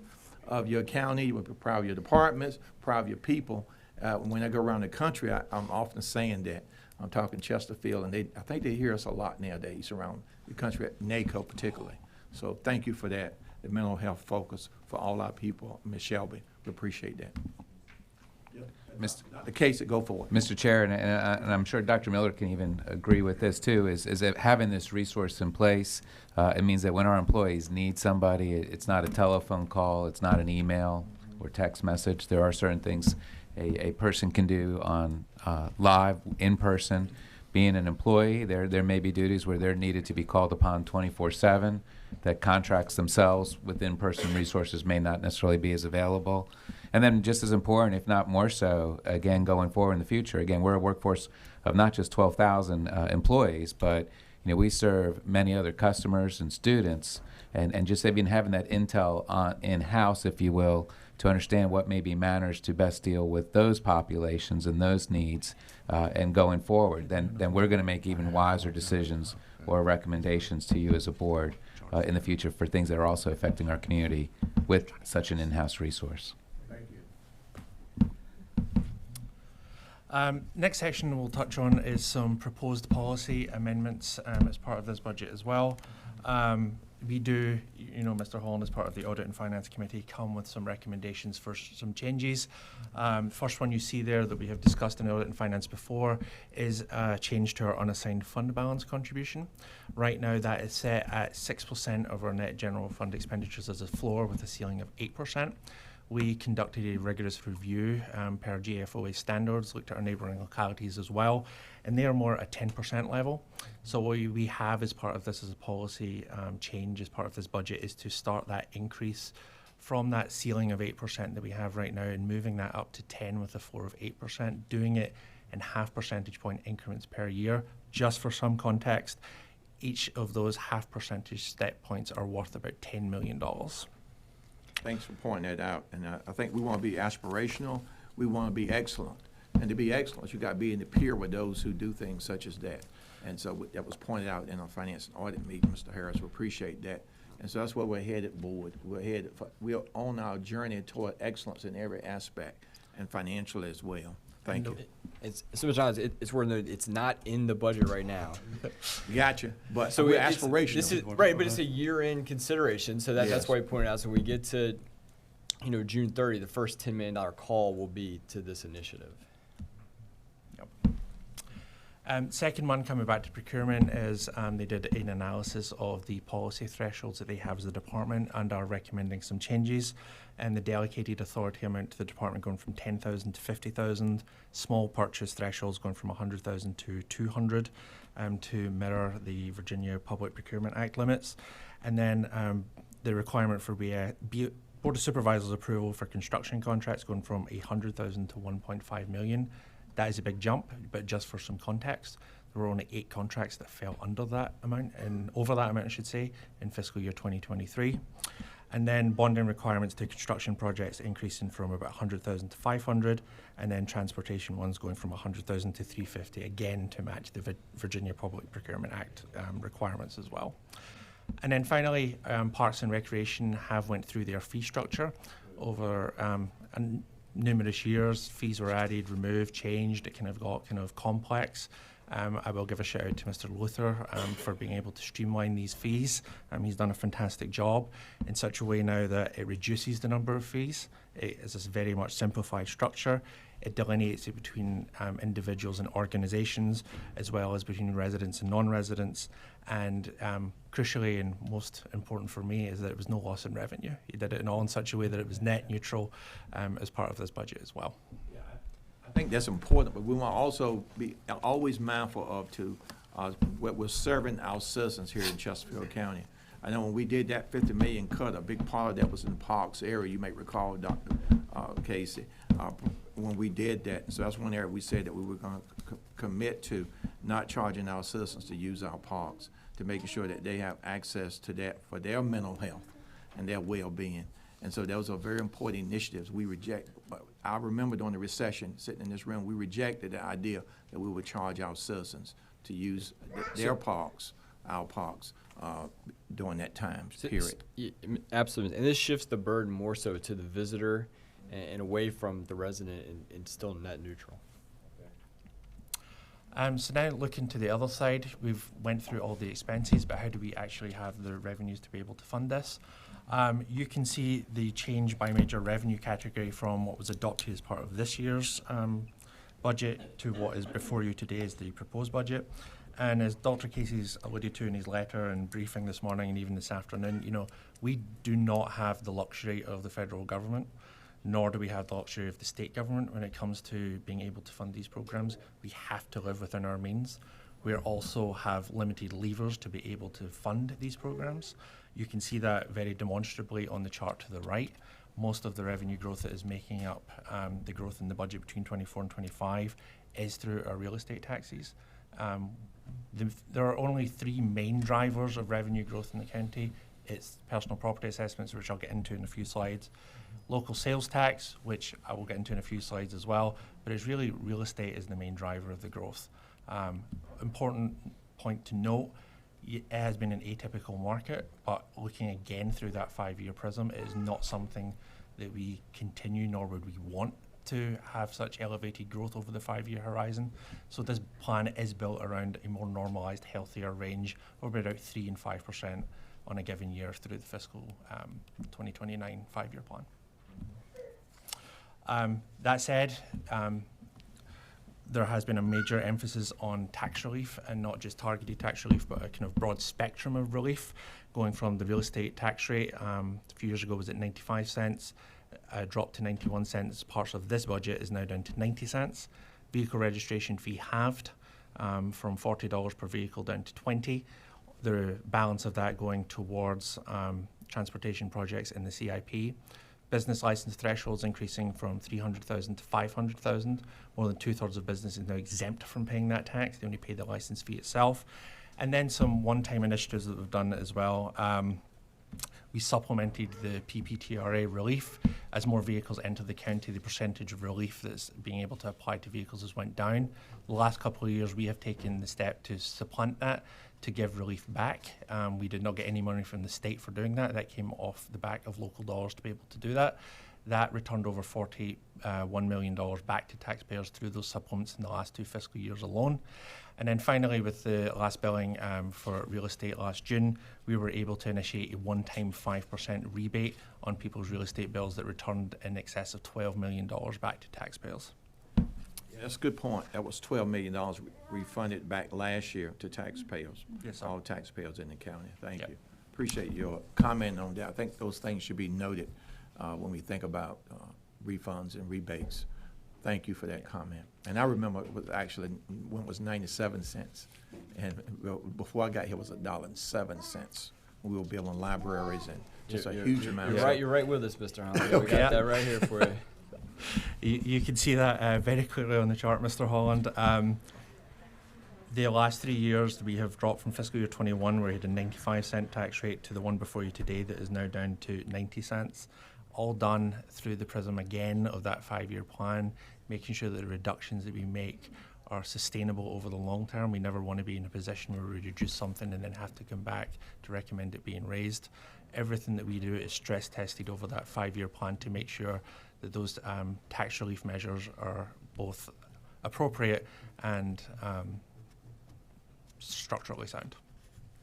of your county, you want to be proud of your departments, proud of your people. When I go around the country, I'm often saying that. I'm talking Chesterfield, and I think they hear us a lot nowadays around the country, at NACO particularly. So thank you for that, the mental health focus for all our people. Ms. Shelby, we appreciate that. The case that go forward. Mr. Chair, and I'm sure Dr. Miller can even agree with this too, is that having this resource in place, it means that when our employees need somebody, it's not a telephone call, it's not an email or text message. There are certain things a person can do on live, in person. Being an employee, there may be duties where they're needed to be called upon 24/7, that contracts themselves with in-person resources may not necessarily be as available. And then just as important, if not more so, again, going forward in the future, again, we're a workforce of not just 12,000 employees, but we serve many other customers and students, and just even having that intel in-house, if you will, to understand what maybe matters to best deal with those populations and those needs, and going forward, then we're going to make even wiser decisions or recommendations to you as a board in the future for things that are also affecting our community with such an in-house resource. Next section we'll touch on is some proposed policy amendments as part of this budget as well. We do, Mr. Holland, as part of the Audit and Finance Committee, come with some recommendations for some changes. First one you see there that we have discussed in Audit and Finance before is a change to our unassigned fund balance contribution. Right now that is set at 6% of our net general fund expenditures as a floor, with a ceiling of 8%. We conducted a rigorous review per GFOA standards, looked at our neighbouring localities as well, and they are more at 10% level. So what we have as part of this as a policy change as part of this budget is to start that increase from that ceiling of 8% that we have right now and moving that up to 10 with a floor of 8%, doing it in half percentage point increments per year. Just for some context, each of those half percentage step points are worth about $10 million. Thanks for pointing that out. And I think we want to be aspirational. We want to be excellent. And to be excellent, you got to be in the peer with those who do things such as that. And so that was pointed out in our finance and audit meeting, Mr. Harris. We appreciate that. And so that's where we're headed, board. We're on our journey toward excellence in every aspect, and financially as well. Thank you. So, John, it's worth noting it's not in the budget right now. Gotcha. But So we're it's- aspirational. This is, right, but it's a year-end consideration, so that's Yes. why I pointed out. So we get to, June 30, the first $10 million call will be to this initiative. Second one, coming back to procurement, is they did an analysis of the policy thresholds that they have as a department and are recommending some changes. And the delegated authority amount to the department going from 10,000 to 50,000, small purchase thresholds going from 100,000 to 200, to mirror the Virginia Public Procurement Act limits. And then the requirement for Board of Supervisors approval for construction contracts going from 100,000 to 1.5 million. That is a big jump, but just for some context, there were only 8 contracts that fell under that amount, and over that amount, I should say, in fiscal year 2023. And then bonding requirements to construction projects increasing from about 100,000 to 500, and then transportation ones going from 100,000 to 350, again to match the Virginia Public Procurement Act requirements as well. And then finally, Parks and Recreation have went through their fee structure over numerous years. Fees were added, removed, changed. It kind of got complex. I will give a shout out to Mr. Luther for being able to streamline these fees. He's done a fantastic job in such a way now that it reduces the number of fees. It is a very much simplified structure. It delineates it between individuals and organizations, as well as between residents and non-residents. And crucially, and most important for me, is that it was no loss in revenue. He did it in such a way that it was net neutral as part of this budget as well. Yeah, I think that's important, but we want to also be always mindful of what we're serving our citizens here in Chesterfield County. I know when we did that 50 million cut, a big part of that was in the parks area. You may recall Dr. Casey, when we did that. So that's one area we said that we were going to commit to not charging our citizens to use our parks, to making sure that they have access to that for their mental health and their well-being. And so those are very important initiatives. We reject, I remember during the recession, sitting in this room, we rejected the idea that we would charge our citizens to use their parks, our parks, during that time period. Absolutely. And this shifts the burden more so to the visitor and away from the resident and still net neutral. So now looking to the other side, we've went through all the expenses, but how do we actually have the revenues to be able to fund this? You can see the change by major revenue category from what was adopted as part of this year's budget to what is before you today as the proposed budget. And as Dr. Casey's alluded to in his letter and briefing this morning and even this afternoon, you know, we do not have the luxury of the federal government, nor do we have the luxury of the state government when it comes to being able to fund these programs. We have to live within our means. We also have limited levers to be able to fund these programs. You can see that very demonstrably on the chart to the right. Most of the revenue growth that is making up the growth in the budget between 24 and 25 is through our real estate taxes. There are only three main drivers of revenue growth in the county. It's personal property assessments, which I'll get into in a few slides, local sales tax, which I will get into in a few slides as well, but it's really real estate is the main driver of the growth. Important point to note, it has been an atypical market, but looking again through that 5-year prism, it is not something that we continue, nor would we want to have such elevated growth over the 5-year horizon. So this plan is built around a more normalized, healthier range of about 3 and 5% on a given year through the fiscal 2029 5-year plan. That said, there has been a major emphasis on tax relief, and not just targeted tax relief, but a kind of broad spectrum of relief, going from the real estate tax rate a few years ago was at 95 cents, dropped to 91 cents. Parts of this budget is now down to 90 cents. Vehicle registration fee halved from $40 per vehicle down to 20. The balance of that going towards transportation projects in the CIP. Business license thresholds increasing from 300,000 to 500,000. More than 2/3 of businesses now exempt from paying that tax. They only pay the license fee itself. And then some one-time initiatives that we've done as well. We supplemented the PPTRA relief. As more vehicles enter the county, the percentage of relief that's being able to apply to vehicles has went down. The last couple of years, we have taken the step to supplant that, to give relief back. We did not get any money from the state for doing that. That came off the back of local dollars to be able to do that. That returned over $41 million back to taxpayers through those supplements in the last 2 fiscal years alone. And then finally, with the last billing for real estate last June, we were able to initiate a one-time 5% rebate on people's real estate bills that returned in excess of $12 million back to taxpayers. Yeah, that's a good point. That was $12 million refunded back last year to taxpayers. Yes, sir. All taxpayers in the county. Thank Yep. you. Appreciate your comment on that. I think those things should be noted when we think about refunds and rebates. Thank you for that comment. And I remember it was actually, when it was 97 cents. And before I got here, it was $1.07. We were building libraries and just a huge amount of. You're right with us, Mr. Holland. We Okay. got that right here for you. You can see that very clearly on the chart, Mr. Holland. The last 3 years, we have dropped from fiscal year 21, where we had a 95-cent tax rate, to the one before you today that is now down to 90 cents. All done through the prism again of that 5-year plan, making sure that the reductions that we make are sustainable over the long term. We never want to be in a position where we reduce something and then have to come back to recommend it being raised. Everything that we do is stress tested over that 5-year plan to make sure that those tax relief measures are both appropriate and structurally sound.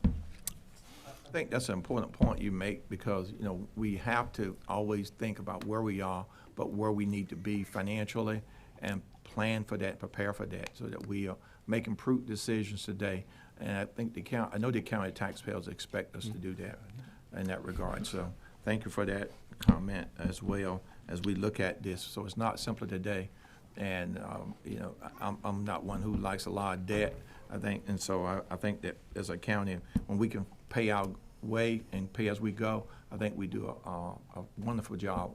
I think that's an important point you make, because we have to always think about where we are, but where we need to be financially, and plan for that, prepare for that, so that we are making prudent decisions today. And I think I know the county taxpayers expect us to do that in that regard. So thank you for that comment as well as we look at this. So it's not simply today, and I'm not one who likes a lot of debt. I think that as a county, when we can pay our way and pay as we go, I think we do a wonderful job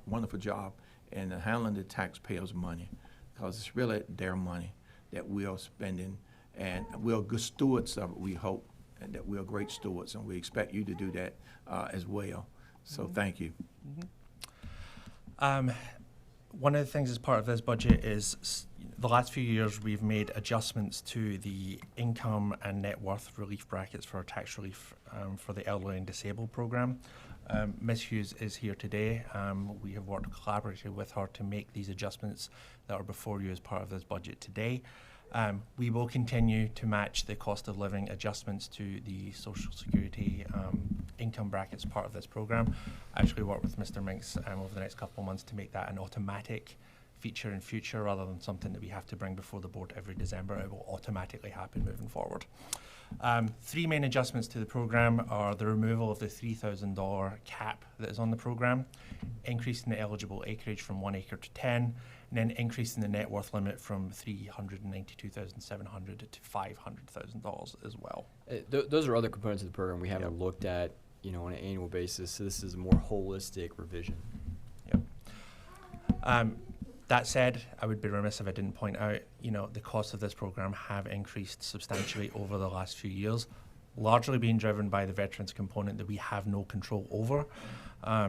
in handling the taxpayers' money, because it's really their money that we are spending, and we're good stewards of it, we hope, and that we're great stewards, and we expect you to do that as well. So thank you. One of the things as part of this budget is the last few years we've made adjustments to the income and net worth relief brackets for tax relief for the elderly and disabled program. Ms. Hughes is here today. We have worked collaboratively with her to make these adjustments that are before you as part of this budget today. We will continue to match the cost of living adjustments to the Social Security income brackets part of this program. I actually work with Mr. Minks over the next couple of months to make that an automatic feature in future rather than something that we have to bring before the board every December. It will automatically happen moving forward. Three main adjustments to the program are the removal of the $3,000 cap that is on the program, increasing the eligible acreage from 1 acre to 10, and then increasing the net worth limit from $392,700 to $500,000 as well. Those are other components of the program we haven't looked at, on an annual basis. So this is a more holistic revision. Yep. That said, I would be remiss if I didn't point out, the costs of this program have increased substantially over the last few years, largely being driven by the veterans component that we have no control over.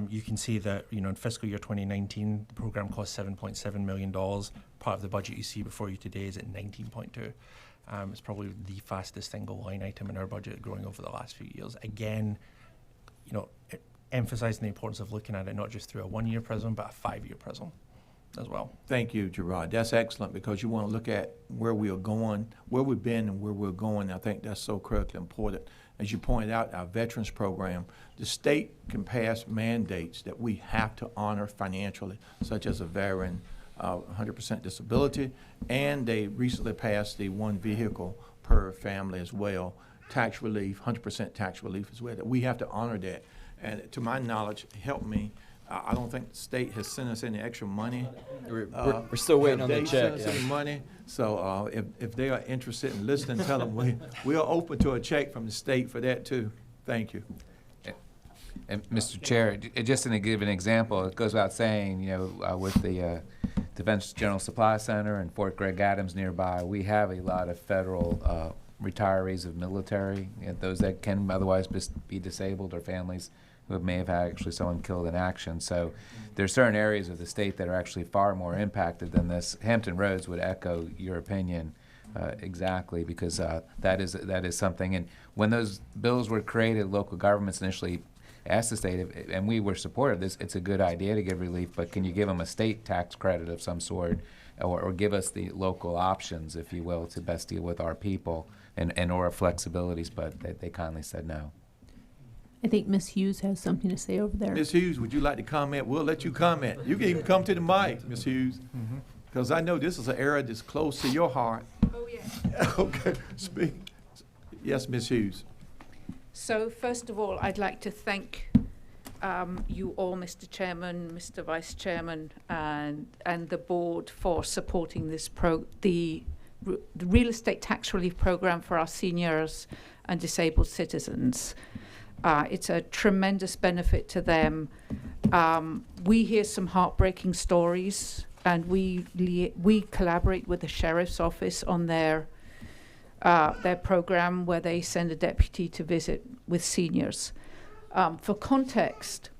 You can see that, in fiscal year 2019, the program cost $7.7 million. Part of the budget you see before you today is at 19.2. It's probably the fastest single line item in our budget growing over the last few years. Again, emphasizing the importance of looking at it not just through a 1-year prism, but a 5-year prism as well. Thank you, Gerard. That's excellent, because you want to look at where we are going, where we've been and where we're going. I think that's so critically important. As you pointed out, our veterans program, the state can pass mandates that we have to honor financially, such as a veteran, 100% disability, and they recently passed the 1 vehicle per family as well, tax relief, 100% tax relief as well, that we have to honor that. And to my knowledge, help me, I don't think the state has sent us any extra money. We're still waiting on the They check. sent us any money. So if they are interested in listening, tell them we are open to a check from the state for that too. Thank you. And Mr. Chair, just to give an example, it goes without saying, with the Defense General Supply Center and Fort Gregg Adams nearby, we have a lot of federal retirees of military, those that can otherwise be disabled, or families who may have had actually someone killed in action. So there's certain areas of the state that are actually far more impacted than this. Hampton Roads would echo your opinion exactly, because that is something. And when those bills were created, local governments initially asked the state, and we were supportive of this, it's a good idea to give relief, but can you give them a state tax credit of some sort, or give us the local options, if you will, to best deal with our people and or flexibilities, but they kindly said no. I think Ms. Hughes has something to say over there. Ms. Hughes, would you like to comment? We'll let you comment. You can even come to the mic, Ms. Hughes, because I know this is an area that's close to your heart. Oh, yeah. Okay, speak. Yes, Ms. Hughes. So first of all, I'd like to thank you all, Mr. Chairman, Mr. Vice Chairman, and the board for supporting this the real estate tax relief program for our seniors and disabled citizens. It's a tremendous benefit to them. We hear some heartbreaking stories, and we collaborate with the sheriff's office on their program, where they send a deputy to visit with seniors. For context,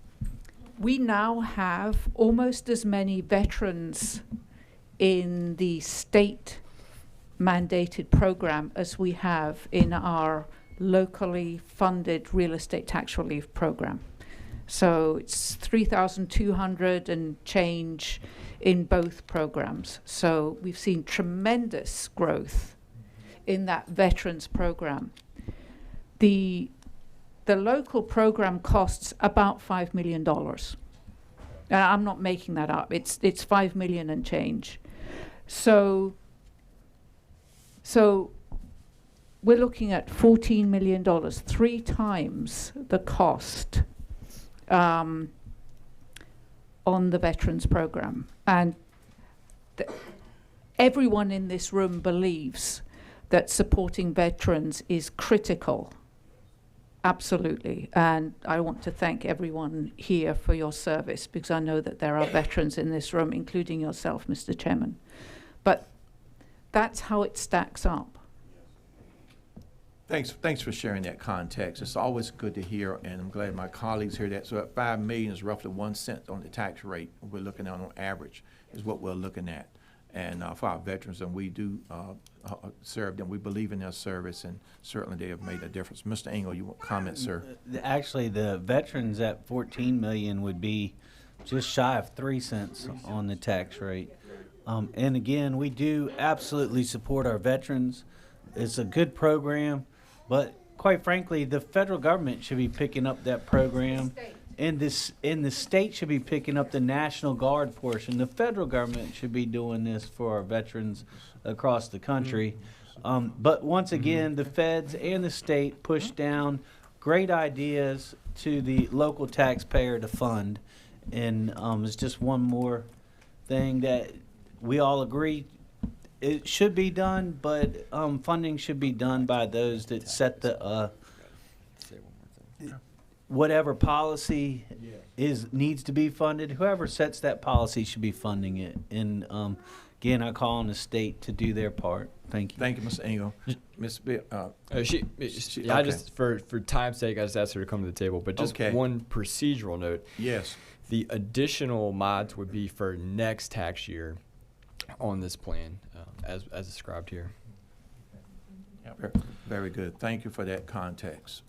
we now have almost as many veterans in the state mandated program as we have in our locally funded real estate tax relief program. So it's 3,200 and change in both programs. So we've seen tremendous growth in that veterans program. The local program costs about $5 million. I'm not making that up. It's $5 million and change. So we're looking at $14 million, 3 times the cost on the veterans program. And everyone in this room believes that supporting veterans is critical Absolutely. And I want to thank everyone here for your service, because I know that there are veterans in this room, including yourself, Mr. Chairman. But that's how it stacks up. Thanks for sharing that context. It's always good to hear, and I'm glad my colleagues hear that. So that $5 million is roughly 1 cent on the tax rate. We're looking at on average is what we're looking at. And for our veterans, and we do serve them. We believe in their service, and certainly they have made a difference. Mr. Engel, you want to comment, sir? Actually, the veterans at 14 million would be just shy of 3 cents on the tax rate. And again, we do absolutely support our veterans. It's a good program, but quite frankly, the federal government should be picking up that program. And the state should be picking up the National Guard portion. The federal government should be doing this for our veterans across the country. But once again, the feds and the state push down great ideas to the local taxpayer to fund. And it's just one more thing that we all agree it should be done, but funding should be done by those that set the whatever policy needs to be funded. Whoever sets that policy should be funding it. And again, I call on the state to do their part. Thank you. Thank you, Mr. Engel. Ms. I just for time's sake, I just asked her to come to the table. But just one procedural note. Yes. The additional mods would be for next tax year on this plan, as described here. Very good. Thank you for that context.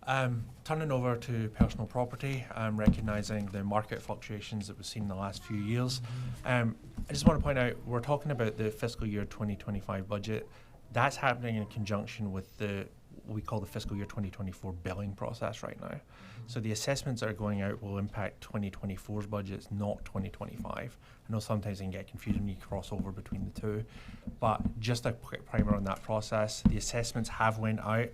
Turning over to personal property, recognising the market fluctuations that we've seen in the last few years. I just want to point out, we're talking about the fiscal year 2025 budget. That's happening in conjunction with what we call the fiscal year 2024 billing process right now. So the assessments that are going out will impact 2024's budgets, not 2025. I know sometimes it can get confusing when you cross over between the two, but just a quick primer on that process. The assessments have went out.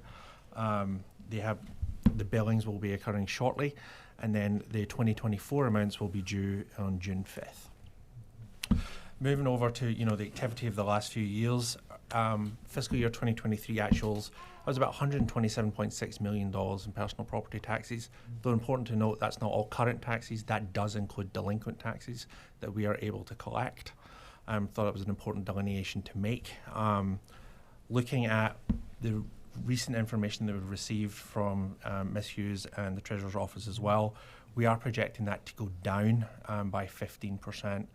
The billings will be occurring shortly, and then the 2024 amounts will be due on June 5th. Moving over to the activity of the last few years, fiscal year 2023 actuals was about $127.6 million in personal property taxes. Though important to note, that's not all current taxes. That does include delinquent taxes that we are able to collect. Thought it was an important delineation to make. Looking at the recent information that we've received from Ms. Hughes and the Treasurer's Office as well, we are projecting that to go down by 15%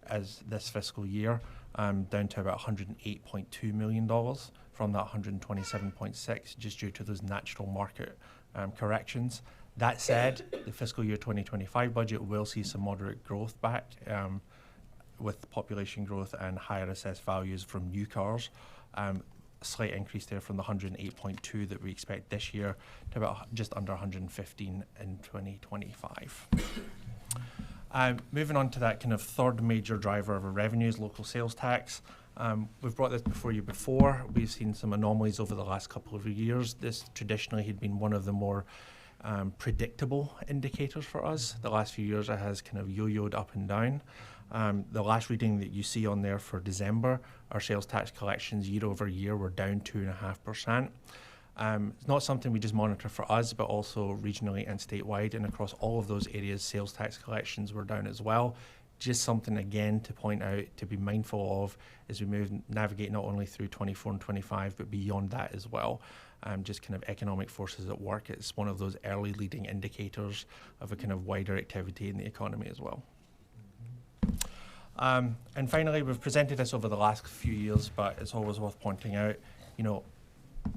as this fiscal year, down to about $108.2 million from that 127.6, just due to those natural market corrections. That said, the fiscal year 2025 budget will see some moderate growth back with population growth and higher assessed values from new cars. A slight increase there from the 108.2 that we expect this year to about just under 115 in 2025. Moving on to that kind of third major driver of our revenues, local sales tax. We've brought this before you before. We've seen some anomalies over the last couple of years. This traditionally had been one of the more predictable indicators for us. The last few years it has kind of yo-yoed up and down. The last reading that you see on there for December, our sales tax collections year over year were down 2.5%. It's not something we just monitor for us, but also regionally and statewide, and across all of those areas, sales tax collections were down as well. Just something, again, to point out, to be mindful of as we navigate not only through 24 and 25, but beyond that as well. Just kind of economic forces at work. It's one of those early leading indicators of a kind of wider activity in the economy as well. And finally, we've presented this over the last few years, but it's always worth pointing out,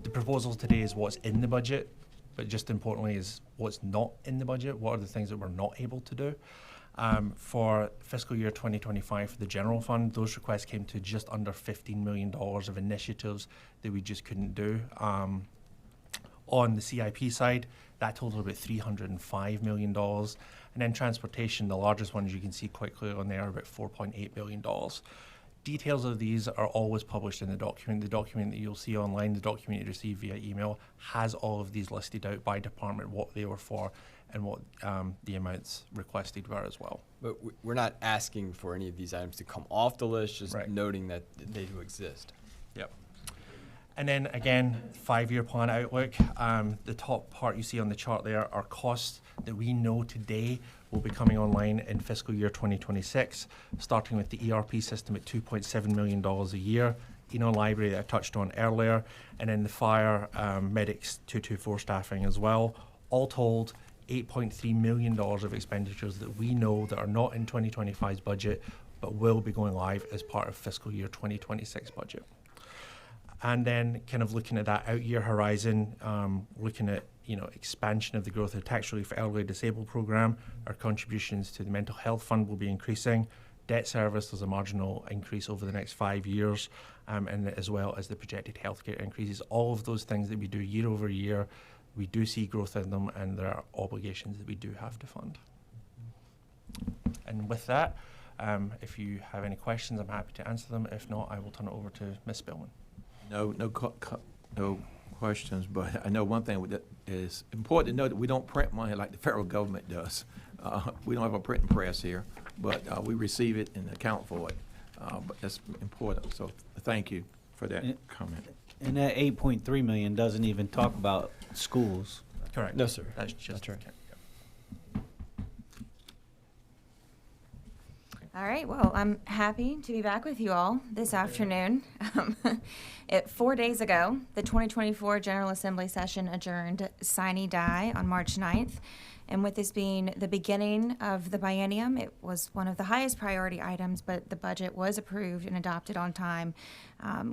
the proposal today is what's in the budget, but just importantly is what's not in the budget. What are the things that we're not able to do? For fiscal year 2025 for the general fund, those requests came to just under $15 million of initiatives that we just couldn't do. On the CIP side, that totaled about $305 million. And then transportation, the largest ones you can see quite clearly on there, are about $4.8 billion. Details of these are always published in the document. The document that you'll see online, the document you receive via email, has all of these listed out by department, what they were for, and what the amounts requested were as well. But we're not asking for any of these items to come off the list, just noting that they do exist. Yep. And then again, 5-year plan outlook. The top part you see on the chart there are costs that we know today will be coming online in fiscal year 2026, starting with the ERP system at $2.7 million a year, library that I touched on earlier, and then the fire medics 224 staffing as well. All told, $8.3 million of expenditures that we know that are not in 2025's budget, but will be going live as part of fiscal year 2026 budget. And then kind of looking at that out-year horizon, looking at expansion of the growth of the tax relief for elderly disabled program, our contributions to the mental health fund will be increasing. Debt service, there's a marginal increase over the next 5 years, and as well as the projected healthcare increases. All of those things that we do year over year, we do see growth in them, and there are obligations that we do have to fund. And with that, if you have any questions, I'm happy to answer them. If not, I will turn it over to Ms. Spillman. No questions, but I know one thing that is important to know, that we don't print money like the federal government does. We don't have a printing press here, but we receive it and account for it. But that's important, so thank you for that comment. And that 8.3 million doesn't even talk about schools. Correct. No, sir. That's just right. All right, well, I'm happy to be back with you all this afternoon. 4 days ago, the 2024 General Assembly session adjourned sine die on March 9th. And with this being the beginning of the biennium, it was one of the highest priority items, but the budget was approved and adopted on time,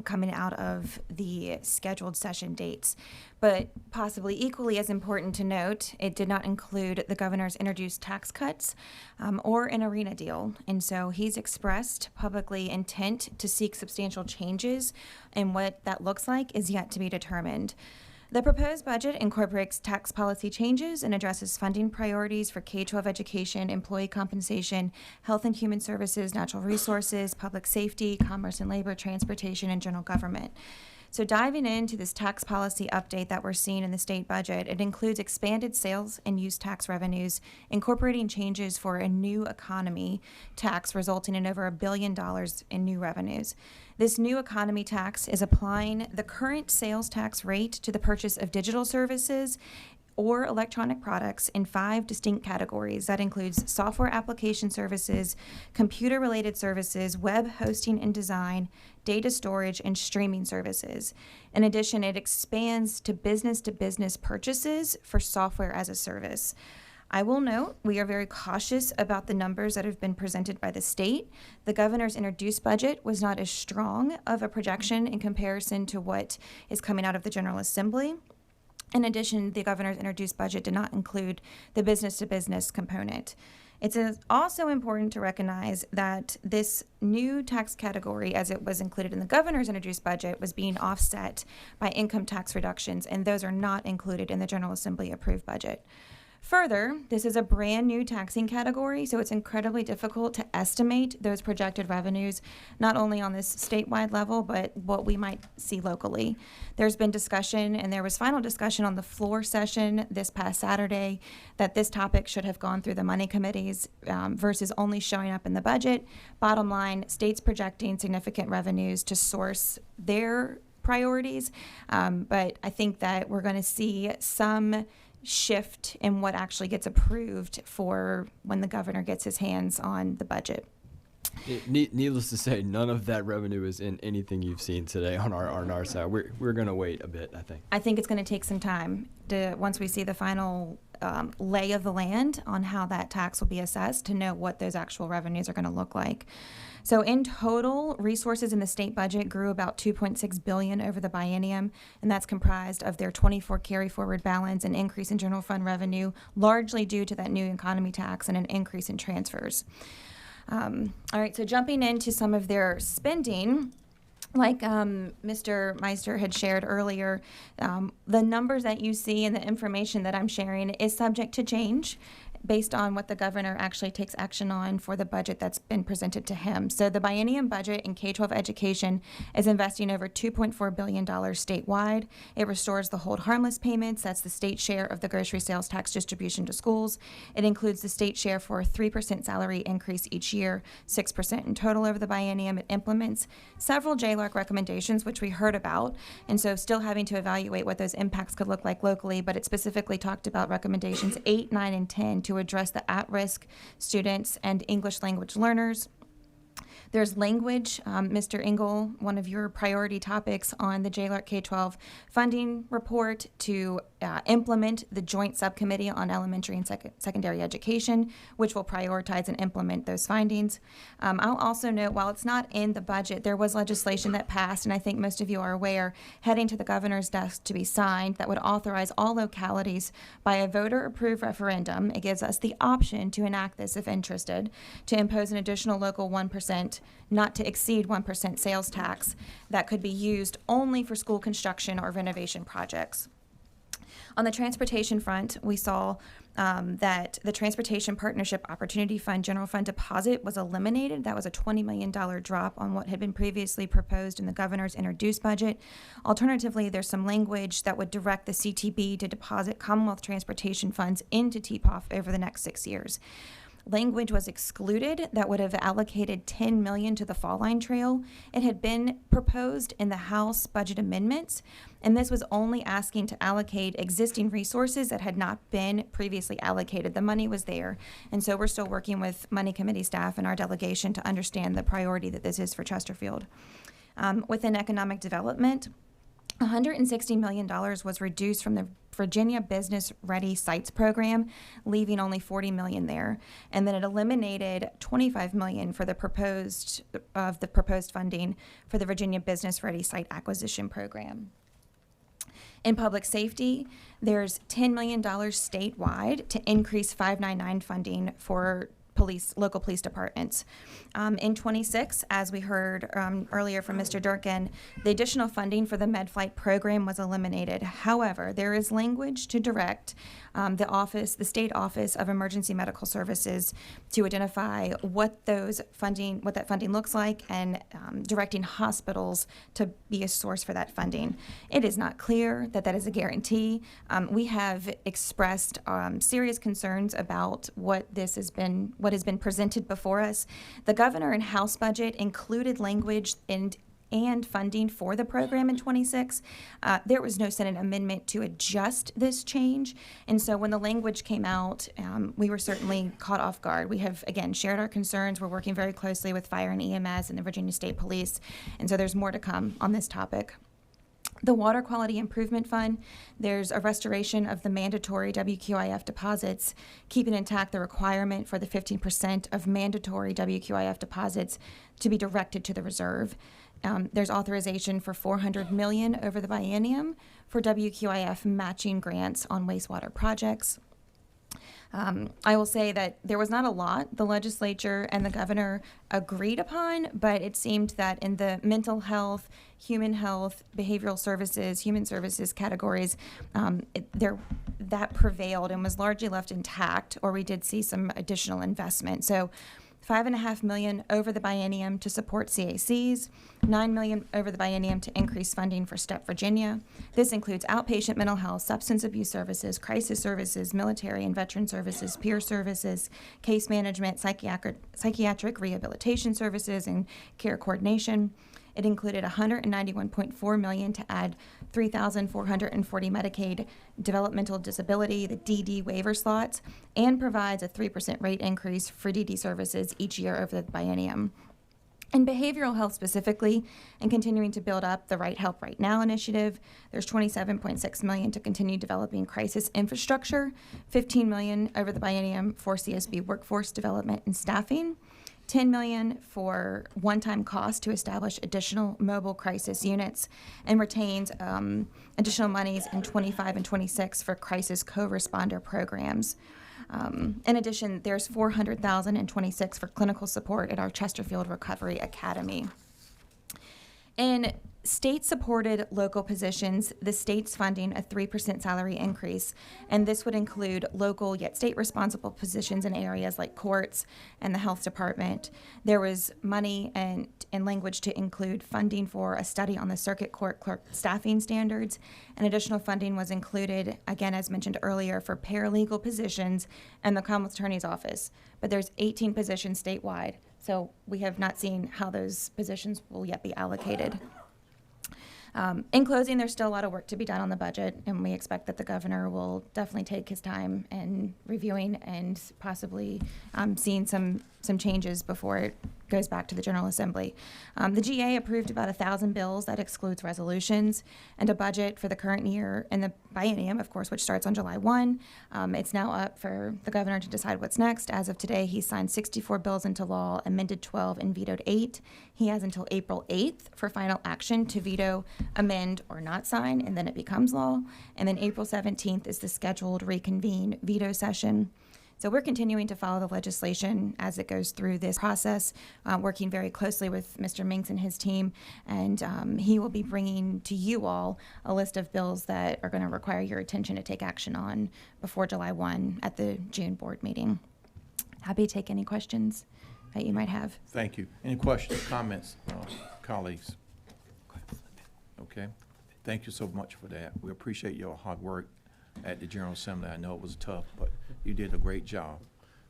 coming out of the scheduled session dates. But possibly equally as important to note, it did not include the governor's introduced tax cuts or an arena deal. And so he's expressed publicly intent to seek substantial changes, and what that looks like is yet to be determined. The proposed budget incorporates tax policy changes and addresses funding priorities for K-12 education, employee compensation, health and human services, natural resources, public safety, commerce and labor, transportation, and general government. So diving into this tax policy update that we're seeing in the state budget, it includes expanded sales and use tax revenues, incorporating changes for a new economy tax resulting in over $1 billion in new revenues. This new economy tax is applying the current sales tax rate to the purchase of digital services or electronic products in 5 distinct categories. That includes software application services, computer-related services, web hosting and design, data storage, and streaming services. In addition, it expands to business purchases for software as a service. I will note we are very cautious about the numbers that have been presented by the state. The governor's introduced budget was not as strong of a projection in comparison to what is coming out of the General Assembly. In addition, the governor's introduced budget did not include the business-to-business component. It's also important to recognize that this new tax category, as it was included in the governor's introduced budget, was being offset by income tax reductions, and those are not included in the General Assembly approved budget. Further, this is a brand new taxing category, so it's incredibly difficult to estimate those projected revenues, not only on this statewide level, but what we might see locally. There's been discussion, and there was final discussion on the floor session this past Saturday, that this topic should have gone through the money committees versus only showing up in the budget. Bottom line, states projecting significant revenues to source their priorities, but I think that we're going to see some shift in what actually gets approved for when the governor gets his hands on the budget. Needless to say, none of that revenue is in anything you've seen today on our side. We're going to wait a bit, I think. I think it's going to take some time to, once we see the final lay of the land on how that tax will be assessed, to know what those actual revenues are going to look like. So in total, resources in the state budget grew about $2.6 billion over the biennium, and that's comprised of their 24 carry forward balance, an increase in general fund revenue, largely due to that new economy tax, and an increase in transfers. All right, so jumping into some of their spending, like Mr. Meister had shared earlier, the numbers that you see and the information that I'm sharing is subject to change. based on what the governor actually takes action on for the budget that's been presented to him. So the biennium budget in K-12 education is investing over $2.4 billion statewide. It restores the hold harmless payments. That's the state share of the grocery sales tax distribution to schools. It includes the state share for a 3% salary increase each year, 6% in total over the biennium. It implements several JLARC recommendations, which we heard about, and so still having to evaluate what those impacts could look like locally, but it specifically talked about recommendations 8, 9, and 10 to address the at-risk students and English language learners. There's language, Mr. Engel, one of your priority topics on the JLARC K-12 funding report to implement the joint subcommittee on elementary and secondary education, which will prioritize and implement those findings. I'll also note, while it's not in the budget, there was legislation that passed, and I think most of you are aware, heading to the governor's desk to be signed, that would authorize all localities by a voter-approved referendum. It gives us the option to enact this if interested, to impose an additional local 1%, not to exceed 1% sales tax that could be used only for school construction or renovation projects. On the transportation front, we saw that the Transportation Partnership Opportunity Fund General Fund deposit was eliminated. That was a $20 million drop on what had been previously proposed in the governor's introduced budget. Alternatively, there's some language that would direct the CTB to deposit Commonwealth transportation funds into TPOF over the next 6 years. Language was excluded that would have allocated $10 million to the Fall Line Trail. It had been proposed in the House budget amendments, and this was only asking to allocate existing resources that had not been previously allocated. The money was there, and so we're still working with Money Committee staff and our delegation to understand the priority that this is for Chesterfield. Within economic development, $160 million was reduced from the Virginia Business Ready Sites program, leaving only $40 million there. And then it eliminated $25 million for the proposed funding for the Virginia Business Ready Site Acquisition program. In public safety, there's $10 million statewide to increase 599 funding for local police departments. In 26, as we heard earlier from Mr. Durkin, the additional funding for the MedFlight program was eliminated. However, there is language to direct the State Office of Emergency Medical Services to identify what that funding looks like, and directing hospitals to be a source for that funding. It is not clear that that is a guarantee. We have expressed serious concerns about what has been presented before us. The governor and House budget included language and funding for the program in 26. There was no Senate amendment to adjust this change, and so when the language came out, we were certainly caught off guard. We have, again, shared our concerns. We're working very closely with Fire and EMS and the Virginia State Police, and so there's more to come on this topic. The Water Quality Improvement Fund, there's a restoration of the mandatory WQIF deposits, keeping intact the requirement for the 15% of mandatory WQIF deposits to be directed to the reserve. There's authorization for $400 million over the biennium for WQIF matching grants on wastewater projects. I will say that there was not a lot the legislature and the governor agreed upon, but it seemed that in the mental health, human health, behavioral services, human services categories, that prevailed and was largely left intact, or we did see some additional investment. So $5.5 million over the biennium to support CACs, $9 million over the biennium to increase funding for STEP Virginia. This includes outpatient mental health, substance abuse services, crisis services, military and veteran services, peer services, case management, psychiatric rehabilitation services, and care coordination. It included $191.4 million to add 3,440 Medicaid developmental disability, the DD waiver slots, and provides a 3% rate increase for DD services each year over the biennium. In behavioral health specifically, and continuing to build up the Right Help Right Now initiative, there's $27.6 million to continue developing crisis infrastructure, $15 million over the biennium for CSB workforce development and staffing, $10 million for one-time cost to establish additional mobile crisis units, and retains additional monies in 25 and 26 for crisis co-responder programs. In addition, there's $400,000 in 26 for clinical support at our Chesterfield Recovery Academy. In State-supported local positions, the state's funding a 3% salary increase, and this would include local yet state-responsible positions in areas like courts and the health department. There was money and language to include funding for a study on the circuit court clerk staffing standards, and additional funding was included, again, as mentioned earlier, for paralegal positions and the Commonwealth Attorney's Office. But there's 18 positions statewide, so we have not seen how those positions will yet be allocated. In closing, there's still a lot of work to be done on the budget, and we expect that the governor will definitely take his time in reviewing and possibly seeing some changes before it goes back to the General Assembly. The GA approved about 1,000 bills. That excludes resolutions, and a budget for the current year and the biennium, of course, which starts on July 1. It's now up for the governor to decide what's next. As of today, he signed 64 bills into law, amended 12, and vetoed 8. He has until April 8th for final action to veto, amend, or not sign, and then it becomes law. And then April 17th is the scheduled reconvene veto session. So we're continuing to follow the legislation as it goes through this process, working very closely with Mr. Minks and his team, and he will be bringing to you all a list of bills that are going to require your attention to take action on before July 1 at the June board meeting. Happy to take any questions that you might have. Thank you. Any questions, comments, colleagues? Okay. Thank you so much for that. We appreciate your hard work at the General Assembly. I know it was tough, but you did a great job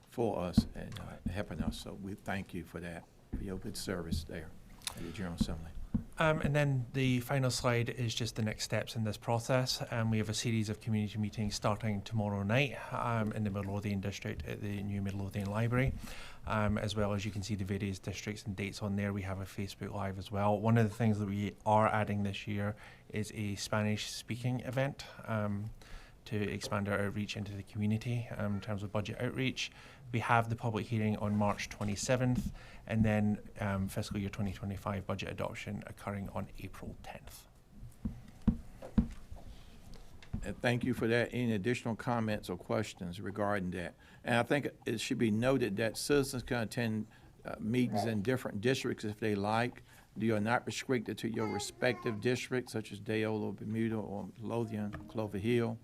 for us and helping us. So we thank you for that, for your good service there at the General Assembly. And then the final slide is just the next steps in this process. We have a series of community meetings starting tomorrow night in the Midlothian district at the new Midlothian Library. As well as you can see the various districts and dates on there. We have a Facebook Live as well. One of the things that we are adding this year is a Spanish speaking event to expand our outreach into the community in terms of budget outreach. We have the public hearing on March 27th, and then fiscal year 2025 budget adoption occurring on April 10th. And thank you for that. Any additional comments or questions regarding that? And I think it should be noted that citizens can attend meetings in different districts if they like. You are not restricted to your respective districts, such as Deola, Bermuda, or Lothian, Clover Hill,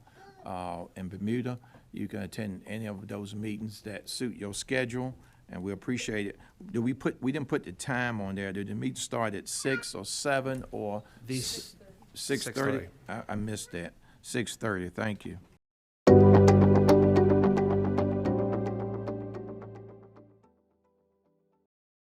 and Bermuda. You can attend any of those meetings that suit your schedule, and we appreciate it. We didn't put the time on there. Did the meeting start at 6 or 7 or 6:30? I missed that. 6:30. Thank you.